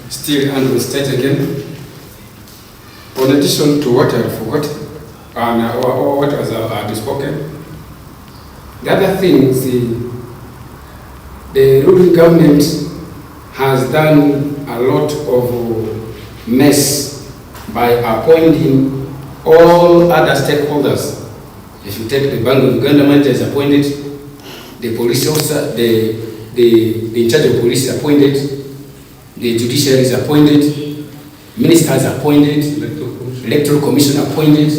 Still Andrew state again. On addition to what I forgot, and what was spoken, the other thing is the ruling government has done a lot of mess by appointing all other stakeholders. If you take the Bank of Uganda manager is appointed, the police officer, the in charge of police is appointed, the judiciary is appointed, ministers appointed, electoral commission appointed,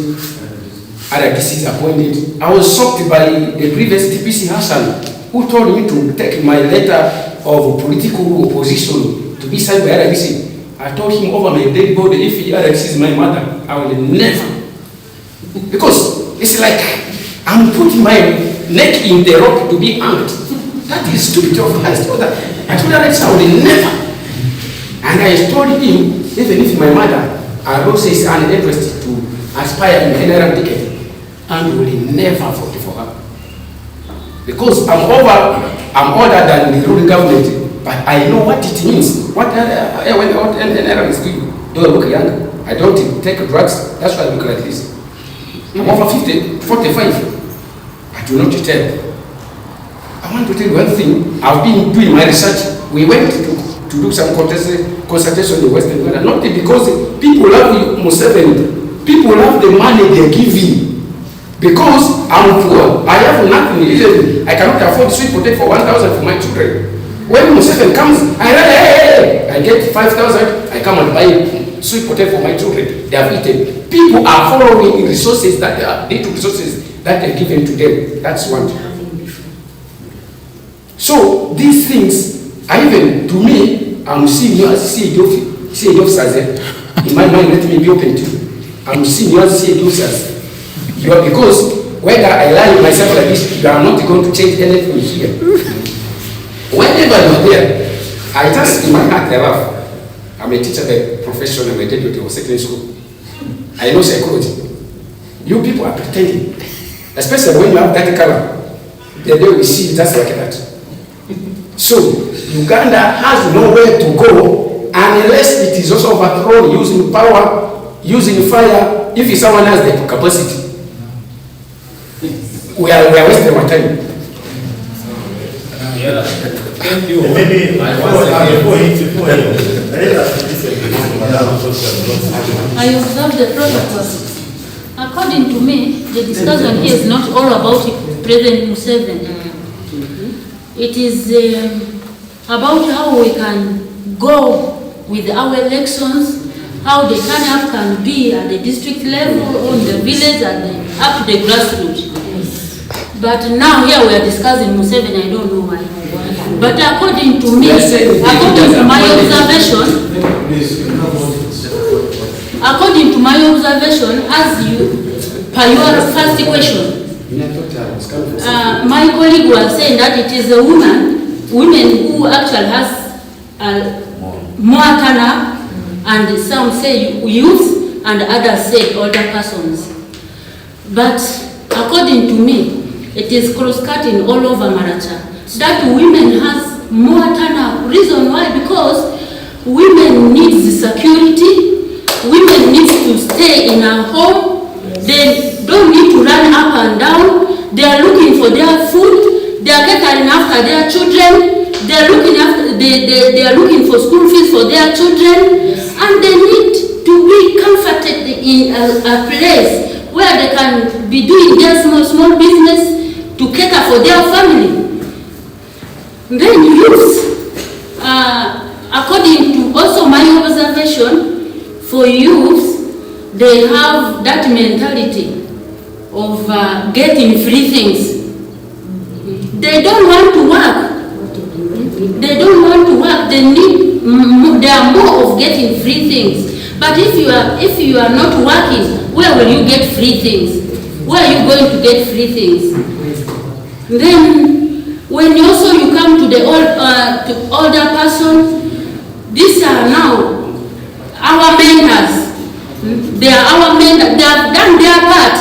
RDC is appointed. I was shocked by the previous DPC Hassan, who told me to take my letter of political opposition to be signed by RDC. I told him over my dead body, if RDC is my mother, I will never. Because it's like I'm putting my neck in the rock to be hanged. That is stupid of I told that. I told RDC I will never. And I told him, even if my mother, Arose is uninterested to aspire in NRM ticket, and will never vote for her. Because I'm older than the ruling government, but I know what it means. What NRM is doing. Don't look young. I don't take drugs. That's why I look like this. I'm over 50, 45. I do not tell. I want to tell you one thing. I've been doing my research. We went to do some consultation in Western Uganda, not because people love Museveni, people love the money they're giving. Because I'm poor, I have nothing, I cannot afford sweet potato for 1,000 for my children. When Museveni comes, I get 5,000, I come and buy sweet potato for my children. They have eaten. People are following resources that are little resources that are given to them. That's one. So these things are even, to me, I'm seeing you as CAD officers. In my mind, let me be open to you. I'm seeing you as CAD officers. Because whether I lie myself like this, you are not going to change anything here. Whenever you are there, I just in my heart I laugh. I'm a teacher by profession, I'm a deputy of secondary school. I know psychology. You people are pretending, especially when you have that color. The day we see it just like that. So Uganda has nowhere to go unless it is also overthrown using power, using fire. If someone has the capacity. We are wasting our time. Thank you. Maybe I observe the protocol. According to me, the discussion here is not all about President Museveni. It is about how we can go with our elections, how the turnout can be at the district level, on the village, and up to the grassroots. But now here we are discussing Museveni, I don't know why. But according to me, according to my observation, as you, per your first question, my colleague was saying that it is the women who actually has more turnout, and some say youth, and others say older persons. But according to me, it is cross-cutting all over Maracha. That women has more turnout. Reason why? Because women need the security. Women need to stay in a home. They don't need to run up and down. They are looking for their food. They are getting after their children. They are looking after. They are looking for school fees for their children, and they need to be comforted in a place where they can be doing their small business to cater for their family. Then youth, according to also my observation, for youth, they have that mentality of getting free things. They don't want to work. They don't want to work. They are more of getting free things. But if you are not working, where will you get free things? Where are you going to get free things? Then, when you come to the older person, these are now our mentors. They are our mentors. They have done their part.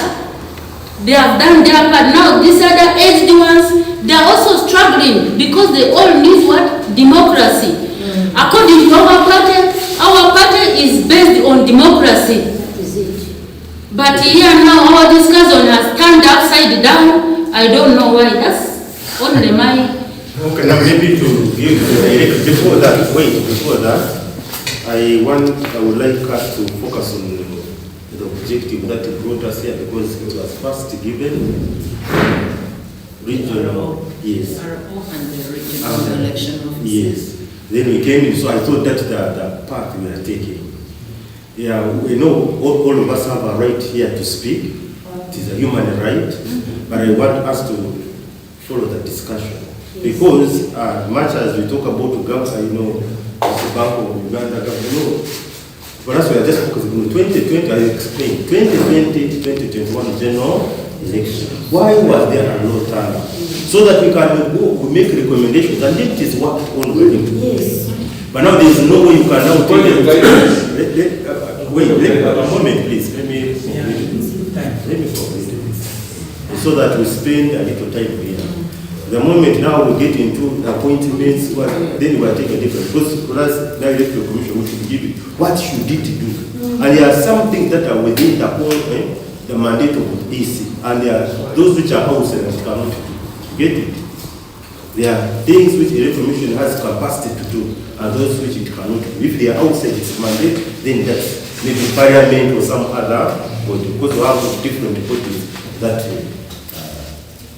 They have done their part. Now, these other aged ones, they are also struggling because they all need what? Democracy. According to our party is based on democracy. But here now, our discussion has turned upside down. I don't know why. That's only my... Okay, now maybe to give before that, I would like us to focus on the objective that brought us here, because it was first given regional, yes. And the regional election officers. Yes. Then we came in, so I thought that the path we are taking. Yeah, we know all of us have a right here to speak. It is a human right, but I want us to follow the discussion. Because much as we talk about Uganda, the Bank of Uganda, for us we are just focusing on 2020, I explained, 2020, 2021 general election. Why was there a low turnout? So that we can we make recommendations, and it is what already. Yes. But now there is no way you can now take it. Wait a moment, please. Let me complete this. So that we spend a little time here. The moment now we get into appointments, then we are taking a different. Because for us, now Electoral Commission, we should give it. What should it do? And there are some things that are within the whole, the mandate of EC, and there are those which are outside and cannot do. Get it? There are things which the Electoral Commission has capacity to do, and those which it cannot do. If they are outside its mandate, then that's maybe Parliament or some other body, because we have different bodies that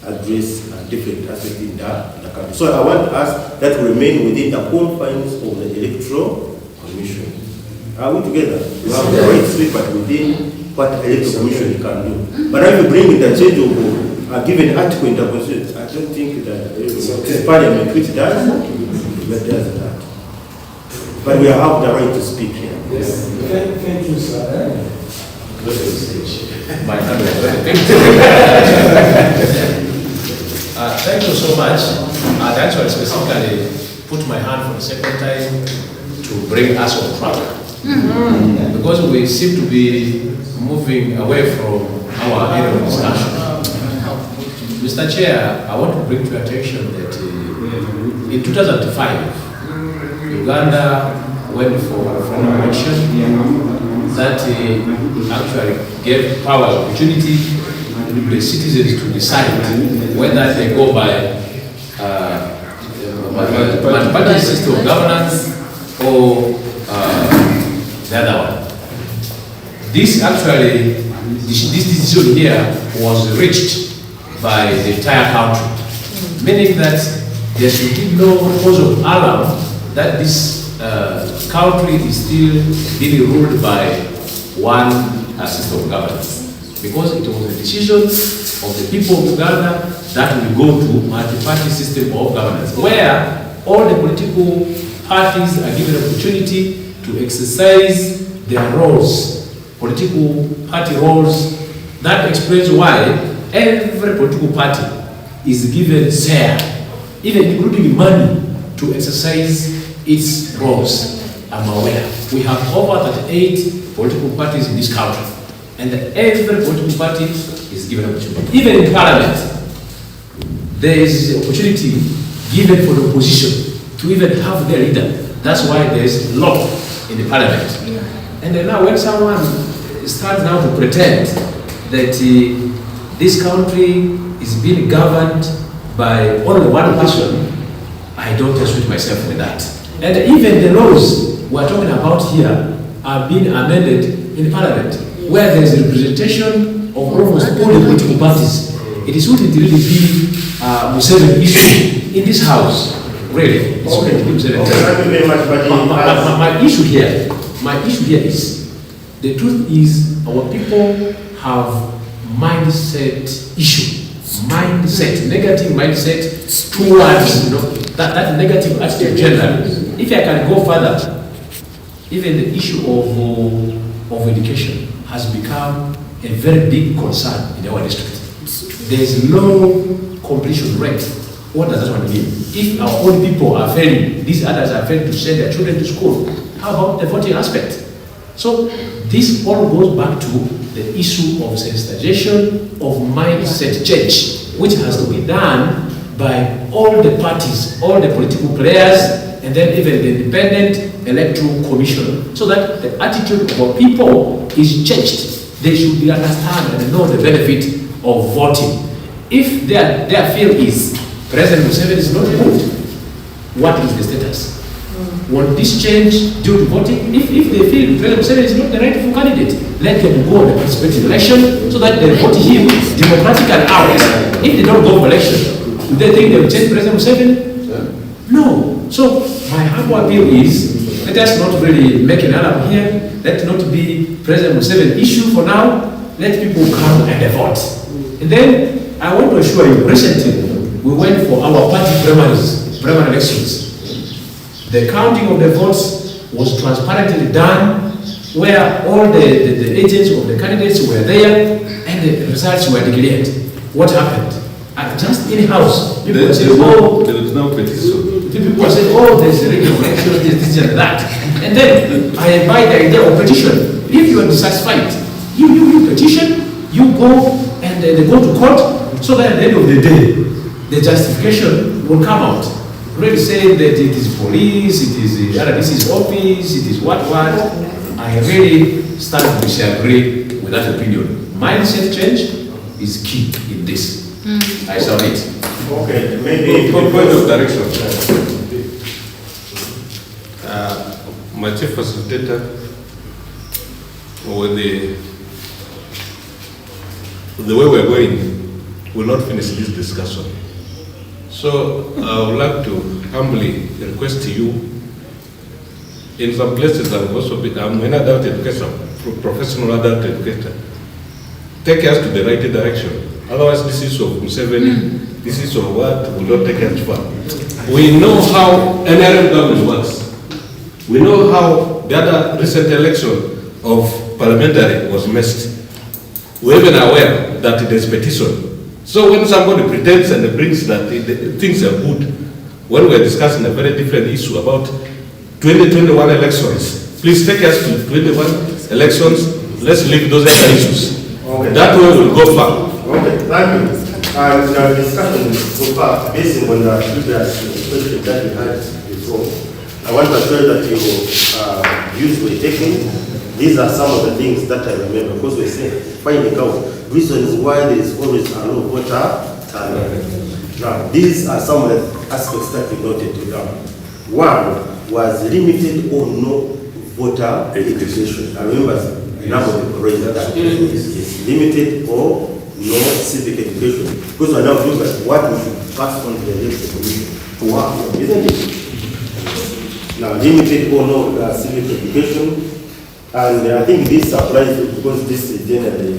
address different aspects in the country. So I want us that to remain within the confines of the Electoral Commission. Are we together? You have the right to speak, but within what the Electoral Commission can do. But if you bring in the change of a given article in the Constitution, I don't think that it's Parliament which does that. But we have the right to speak here. Yes. Thank you, sir. My hand is ready. Thank you so much. I'd actually specifically put my hand for the second time to bring us on track. Because we seem to be moving away from our area of discussion. Mr. Chair, I want to bring to your attention that in 2005, Uganda went for a election that actually gave power opportunity to the citizens to decide whether they go by multi-party system of governance or the other one. This actually, this decision here was reached by the entire country, meaning that there should be no cause of alarm that this country is still being ruled by one system of governance, because it was a decision of the people of Uganda that we go to multi-party system of governance, where all the political parties are given an opportunity to exercise their roles, political party roles. That explains why every political party is given share, even including money, to exercise its roles. I'm aware. We have over 38 political parties in this country, and every political party is given an opportunity. Even in Parliament, there is opportunity given for the opposition to even have their leader. That's why there is law in the Parliament. And then now when someone starts now to pretend that this country is being governed by only one person, I don't associate myself with that. And even the laws we're talking about here are being amended in Parliament, where there is a representation of almost all the political parties. It shouldn't really be Museveni issue in this house. Really, it's okay. My issue here is, the truth is our people have mindset issue, negative mindset towards that negative attitude generally. If I can go further, even the issue of education has become a very big concern in our district. There is no completion rate. What does that mean? If our own people are failing, these others are failing to send their children to school, how about the voting aspect? So this all goes back to the issue of sensitization, of mindset change, which has to be done by all the parties, all the political players, and then even the independent electoral commission, so that the attitude of our people is changed. They should be understand and know the benefit of voting. If their feel is President Museveni is not good, what is the status? Will this change due to voting? If they feel President Museveni is not the rightful candidate, let them go and participate in election so that they vote him democratically out. If they don't go for election, do they think they will change President Museveni? No. So my humble appeal is, let us not really make an alarm here. Let not be President Museveni issue for now. Let people come and vote. And then I want to assure you, recently we went for our party primary elections. The counting of the votes was transparently done, where all the agents of the candidates were there and the results were declared. What happened? Just in house, people said, oh, there was no petition. People said, oh, there's a regular election, this and that. And then I invite the idea of petition. If you are dissatisfied, you petition, you go and they go to court, so that at the end of the day, the justification will come out. Already saying that it is police, it is this is office, it is what. I really start to disagree with that opinion. Mindset change is key in this. I submit. Okay, maybe point of direction. My chief facilitator, with the the way we're going, we'll not finish this discussion. So I would like to humbly request to you, in some places I've also been, I'm an adult educator, professional adult educator, take us to the right direction. Otherwise this issue of Museveni, this issue of what will not take us far. We know how NRM government works. We know how the other recent election of parliamentary was messed. We're even aware that there's petition. So when somebody pretends and brings that things are good, when we're discussing a very different issue about 2021 elections, please take us to 21 elections. Let's leave those other issues. Okay. That way we'll go far. Okay, thank you. And the discussion so far, based on the previous question that we had before, I want to assure that your views were taken. These are some of the things that I remember, because we say finding out reasons why there is always a low voter turnout. Now, these are some of the aspects that we noted down. One was limited or no voter education. I remember the number of the raised that is limited or no civic education. Because we are now looking at what we should pass on to the Electoral Commission to work on, isn't it? Now, limited or no civic education. And I think this applies because this is generally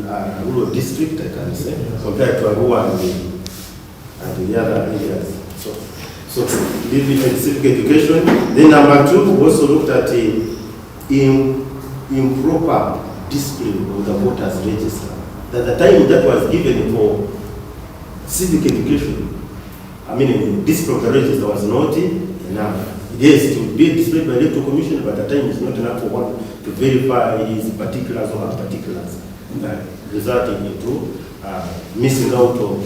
a rural district, I can say, compared to Arua and the other areas. So different civic education. Then number two, we also looked at improper display of the voters register. At the time that was given for civic education, I mean, display of the register was not enough. Yes, it would be displayed by the Electoral Commission, but at the time it's not enough for one to verify his particulars or her particulars, resulting into missing out of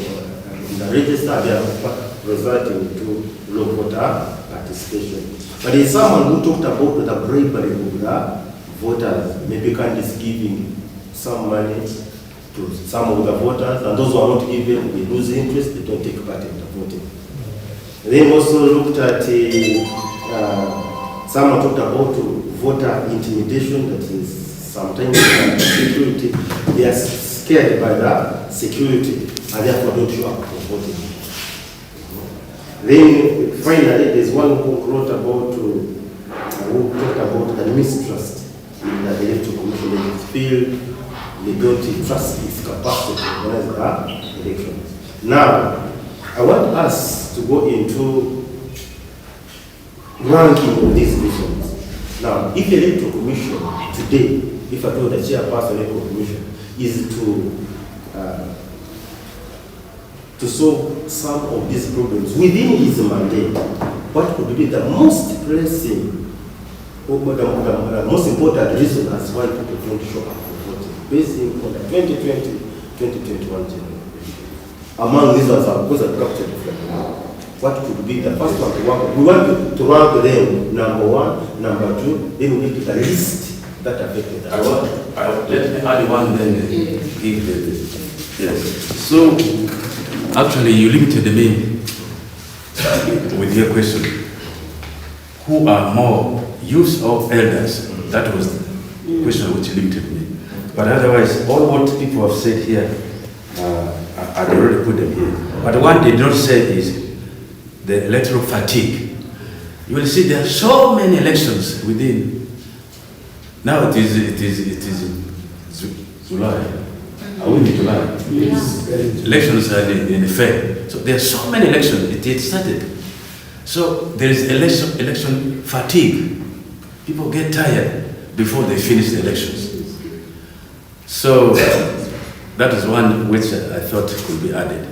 the register, therefore resulting into low voter participation. But there's someone who talked about the bravery of the voters, maybe candidates giving some money to some of the voters, and those who are not given, they lose interest, they don't take part in the voting. Then also looked at someone talked about voter intimidation, that is sometimes security. They are scared by the security and therefore don't show up for voting. Then finally, there's one who wrote about, who talked about the mistrust in the Electoral Commission. They feel they don't trust its capacity to organize the elections. Now, I want us to go into ranking of these reasons. Now, if the Electoral Commission today, if I told the chairperson of the Electoral Commission, is to solve some of these problems within his mandate, what could be the most pressing, or the most important reason as why people don't show up for voting, based on the 2020-2021 general. Among these ones, of course, I dropped it. What could be the first one to work? We want to rank them number one, number two, then we need the list that affected us. Let me add one, then give the yes. So, actually, you limited me with your question. Who are more youth or elders? That was the question which limited me. But otherwise, all what people have said here, I'd already put them here. But one they don't say is the electoral fatigue. You will see there are so many elections within. Now it is July. Are we in July? Yes. Elections are in effect. So there are so many elections. It started. So there is election fatigue. People get tired before they finish the elections. So that is one which I thought could be added.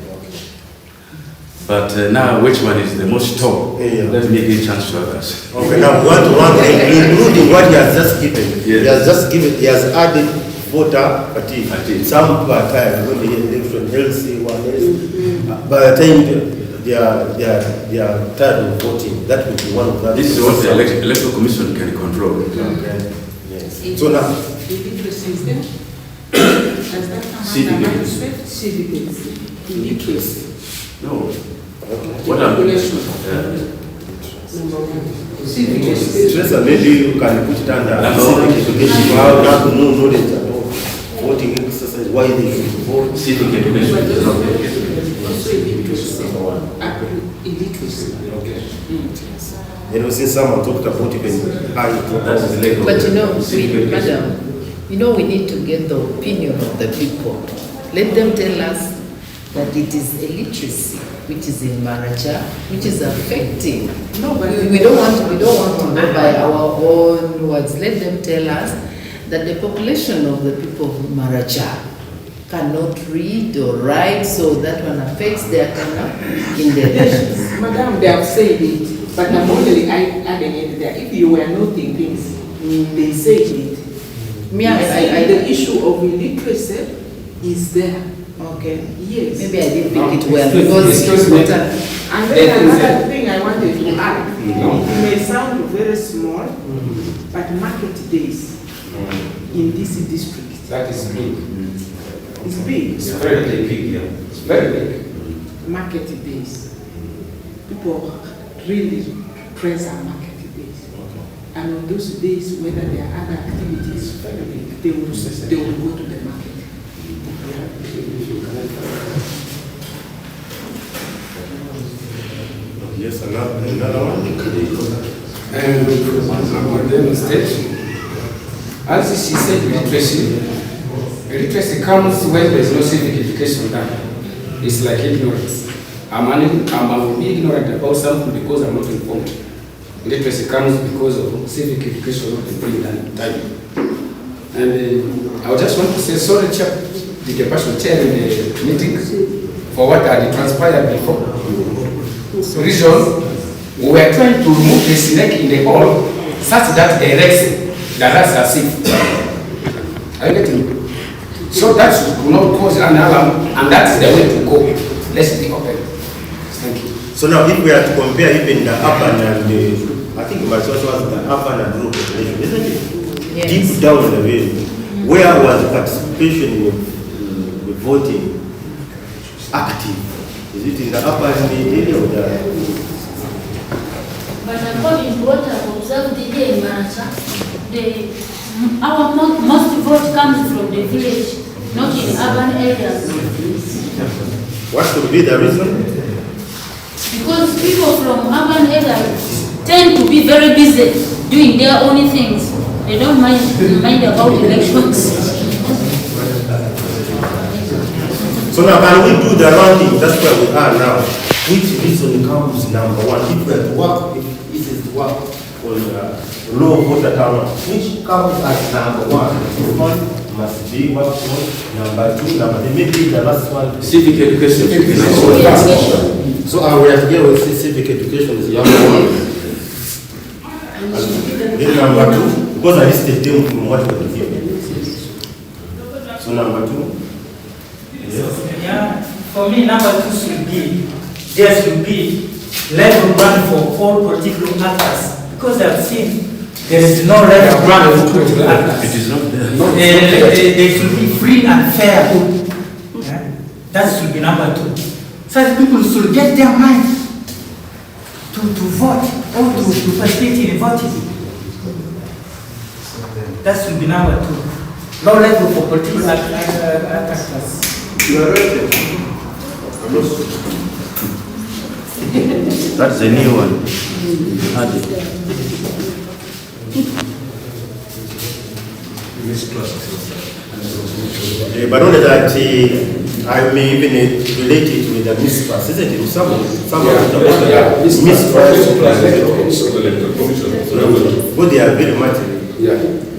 But now, which one is the most top? Let me give a chance to others. Okay, now one including what he has just given. Yes. He has added voter fatigue. Some people are tired when they get election, LC, one else. By the time they are tired of voting, that would be one of them. This is what the Electoral Commission can control. Okay. Yes. So now, civic interest. No. Okay. What are civic interest? Maybe you can put it under civic education. You have to know knowledge. voting exercise, why they should vote. Civic education is not Illiteracy. You know, since someone talked about even high that's legal. But madam, we need to get the opinion of the people. Let them tell us that it is illiteracy, which is in Maracha, which is affecting. No, but we don't want to go by our own words. Let them tell us that the population of the people of Maracha cannot read or write, so that one affects their conduct in the elections. Madam, they have said it, but I'm only adding it there. If you were noting things, they said it. The issue of illiteracy is there. Okay. Yes. Maybe I didn't pick it well because it's important. And then another thing I wanted to add, it may sound very small, but market days in this district. That is big. It's big. It's very big, yeah. It's very big. Market days. People really treasure market days. And on those days, whether there are other activities, they will go to the market. Yes, another one. And modern state, as she said, illiteracy comes when there's no civic education done. It's like ignorance. I'm ignorant about something because I'm not informed. Illiteracy comes because of civic education not being done in time. And I just want to say sorry, the person chairing the meeting for what had transpired before. Reason, we were trying to remove the snake in the hole such that the rats are safe. Are you getting me? So that should not cause an alarm, and that's the way to go. Let's be open. Thank you. So now if we are to compare even the urban and I think my source was the urban and rural population, isn't it? Yes. Deep down in the way, where was the participation in the voting active? Is it in the urban area or the... But according to what I've observed here in Maracha, our most vote comes from the village, not in urban areas. What could be the reason? Because people from urban areas tend to be very busy doing their own things. They don't mind about elections. So now can we do the rounding? That's where we are now. Which reason comes number one? If we are to work, if it is to work on low voter turnout, which comes as number one? One must be what one, number two, number three, maybe the last one. Civic education. So we are together with civic education is number one. Then number two, because I listed them from what we are here. So number two. Yes. Yeah, for me, number two should be, there should be level run for all political actors. Because I've seen there is no level run for political actors. It is not there. They should be free and fair. Yeah? That should be number two. Such people should get their mind to vote or to participate in voting. That should be number two. Low level for political actors. You are right. That's a new one. But only that I may even relate it with the mistrust, isn't it? Some mistrust. But they are very much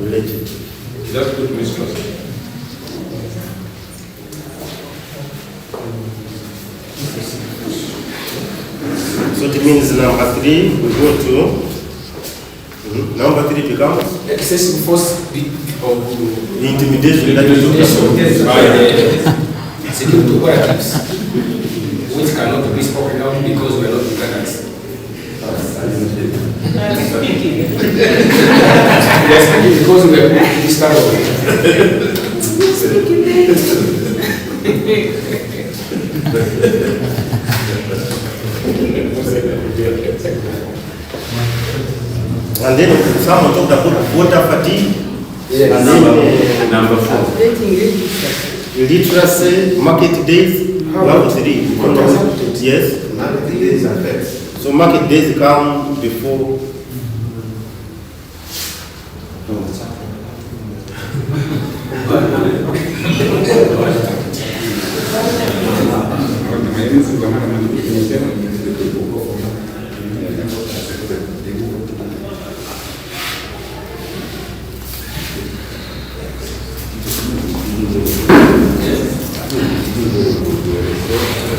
related. Just put mistrust. So it means number three, we go to number three becomes excessive force the intimidation that you by the security operatives, which cannot be spoken out because we are not Ugandans. Yes, because we are this kind of and then someone talked about voter fatigue. Yes. And then number 4. Literacy, market days, how to read. Yes. Market days are first. So market days come before.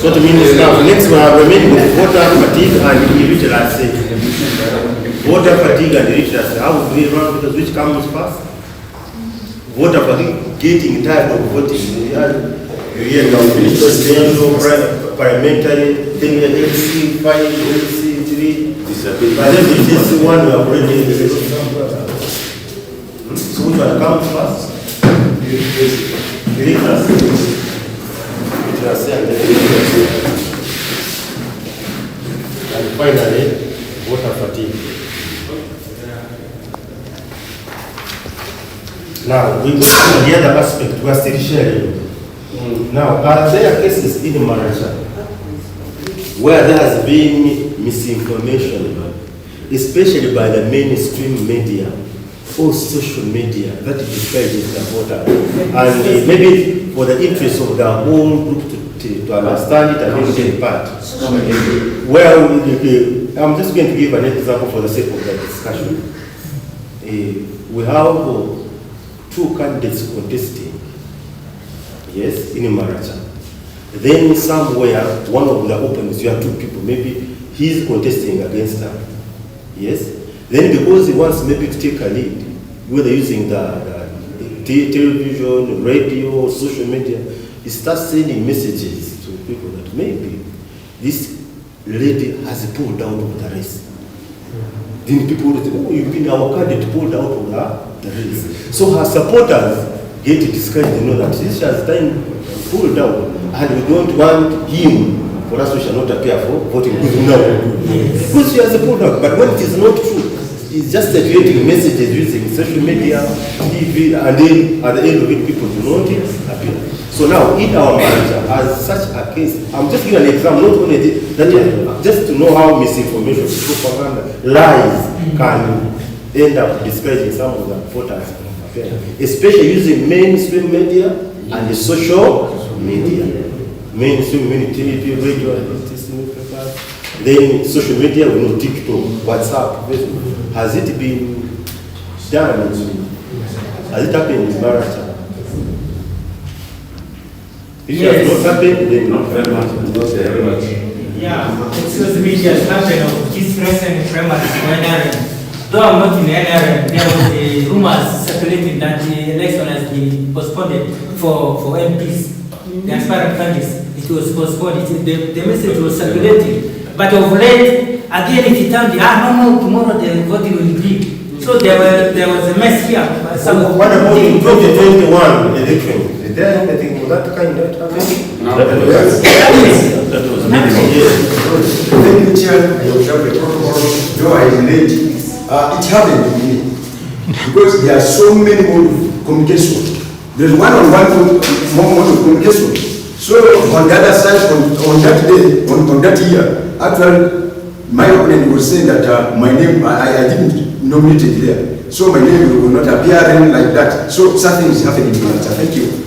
So to mean is now, next we are remaining with voter fatigue and illiteracy. Voter fatigue and illiteracy, how would we run, because which comes first? Voter fatigue, getting tired of voting. You hear presidential, parliamentary, then LC, 5, LC, 3. But then it is one we are already in the So which one comes first? Illiteracy. And finally, water fatigue. Now, we go to the other aspect, we are still sharing. Now, are there cases in Maracha where there has been misinformation, especially by the mainstream media or social media that disguises the voter? And maybe for the interest of the whole group to understand it and take part. Well, I'm just going to give an example for the sake of the discussion. We have 2 candidates contesting, yes, in Maracha. Then somewhere, one of the openings, you have 2 people, maybe he's contesting against her, yes. Then because he wants maybe to take a lead, whether using the television, radio, social media, he starts sending messages to people that maybe this lady has pulled out of the race. Then people will say, oh, you've been our candidate pulled out of the race. So her supporters get discouraged, they know that this has time pulled out, and we don't want him, for us we shall not appear for voting because she has pulled out. But when it is not true, it's just circulating messages using social media, TV, and then at the end of it, people do not appear. So now, in our Maracha, as such a case, I'm just giving an example, not only that, just to know how misinformation, propaganda, lies can end up discouraging some of the voters, especially using mainstream media and the social media. Mainstream media, TV, radio, newspapers. Then social media, we know TikTok, WhatsApp, Facebook. Has it been done? Has it happened in Maracha? If it has not happened, then not very much. Yeah, excuse me, just happened of this recent primaries in NRM. Though I'm not in NRM, there was a rumors circulating that the election has been postponed for MPs, the aspirant candidates. It was postponed. The message was circulating. But of late, again it turned, no, tomorrow the voting will be. So there was a mess here. What about in 2021 election? Is there anything of that kind that happened? No. That was minimal. Thank you, Chair. Though I am late, it happened to me. Because there are so many modes of communication. There's one-on-one mode of communication. So on the other side, on that day, on that year, actually, my opponent was saying that my name, I didn't nominate it there. So my name will not appear like that. So something is happening in Maracha. Thank you.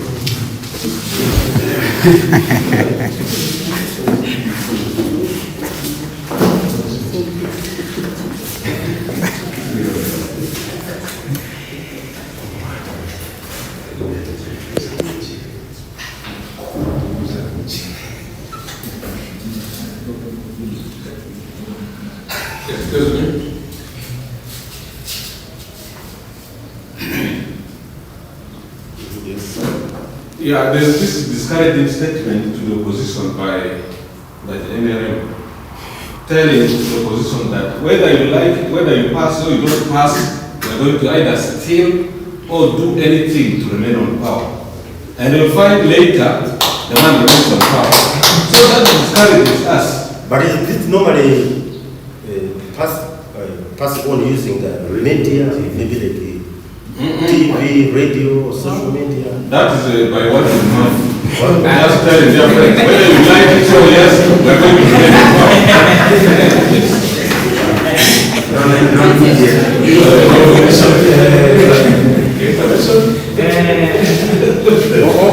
Yeah, there's this discouraging statement to the opposition by the NRM, telling the opposition that whether you like, whether you pass or you don't pass, we're going to either steal or do anything to remain on power. And you'll find later the man remains on power. So that discourages us. But is it normally pass on using the media, maybe like TV, radio, or social media? That is by what you know. Just telling their friends, whether you like it or yes, we're going to get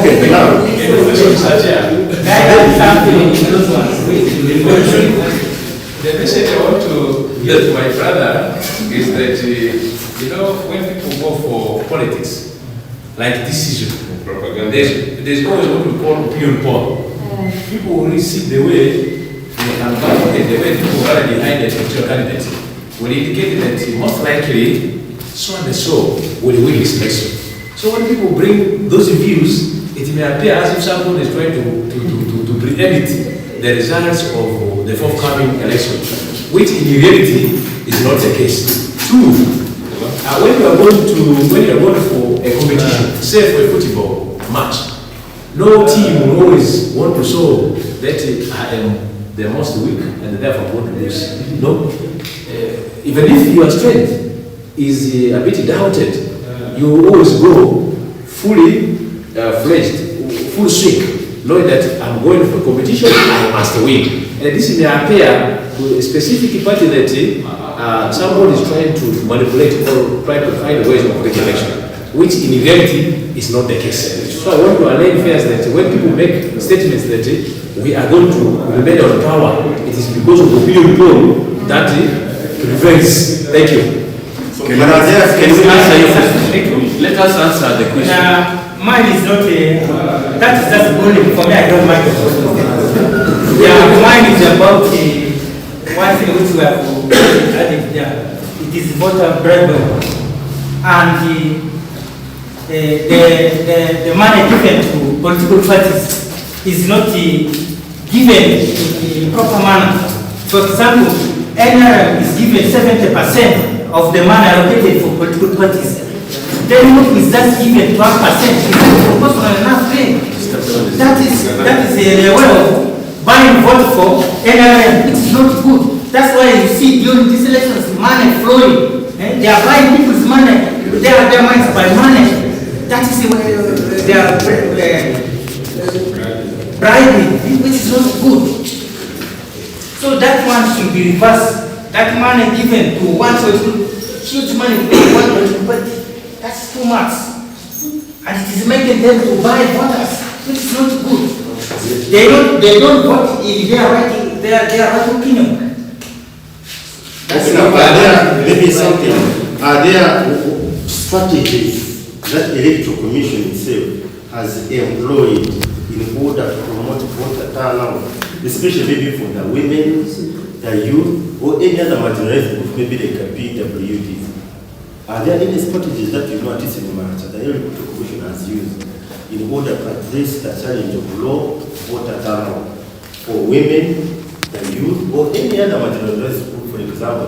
Okay, now. The message I want to give to my brother is that, when people go for politics, like decision, there's always what we call pure poll. People will receive the way they can validate the way people are behind the particular candidate will indicate that most likely so and so will win this election. So when people bring those views, it may appear as if someone is trying to preempt the results of the forthcoming election, which in reality is not the case. Two, when you are going for a competition, say for a football match, no team will always want to show that I am the most weak and therefore want to lose. No, even if your strength is a bit doubted, you always go fully fledged, full swing, knowing that I'm going for competition, I must win. And this may appear to a specific party that someone is trying to manipulate or try to find ways of winning election, which in reality is not the case. So I want to align affairs that when people make statements that we are going to remain on power, it is because of the opinion poll that prevails. Thank you. Can we answer your question? Let us answer the question. Mine is not that is just only for me. I don't mind. Mine is about one thing which we have added there. It is voter bribery, and the money given to political parties is not given in proper manner. For example, NRM is given 70% of the money allocated for political parties. Then is that given 12%? Is that proportional enough thing? That is a way of buying vote for NRM. It is not good. That's why you see during these elections money flowing. They are buying people's money. Their minds by money. That is the way they are bribing, which is not good. So that one should be reversed. That money given to one political, huge money given to one political party, that's too much. And it is making them to buy voters, which is not good. They don't vote in their right opinion. Are there strategies that Electoral Commission itself has employed in order to promote voter turnout, especially maybe for the women, the youth, or any other marginalized group, maybe like a PWD? Are there any strategies that you know at least in Maracha the Electoral Commission has used in order to address the challenge of low voter turnout for women, the youth, or any other marginalized group, for example?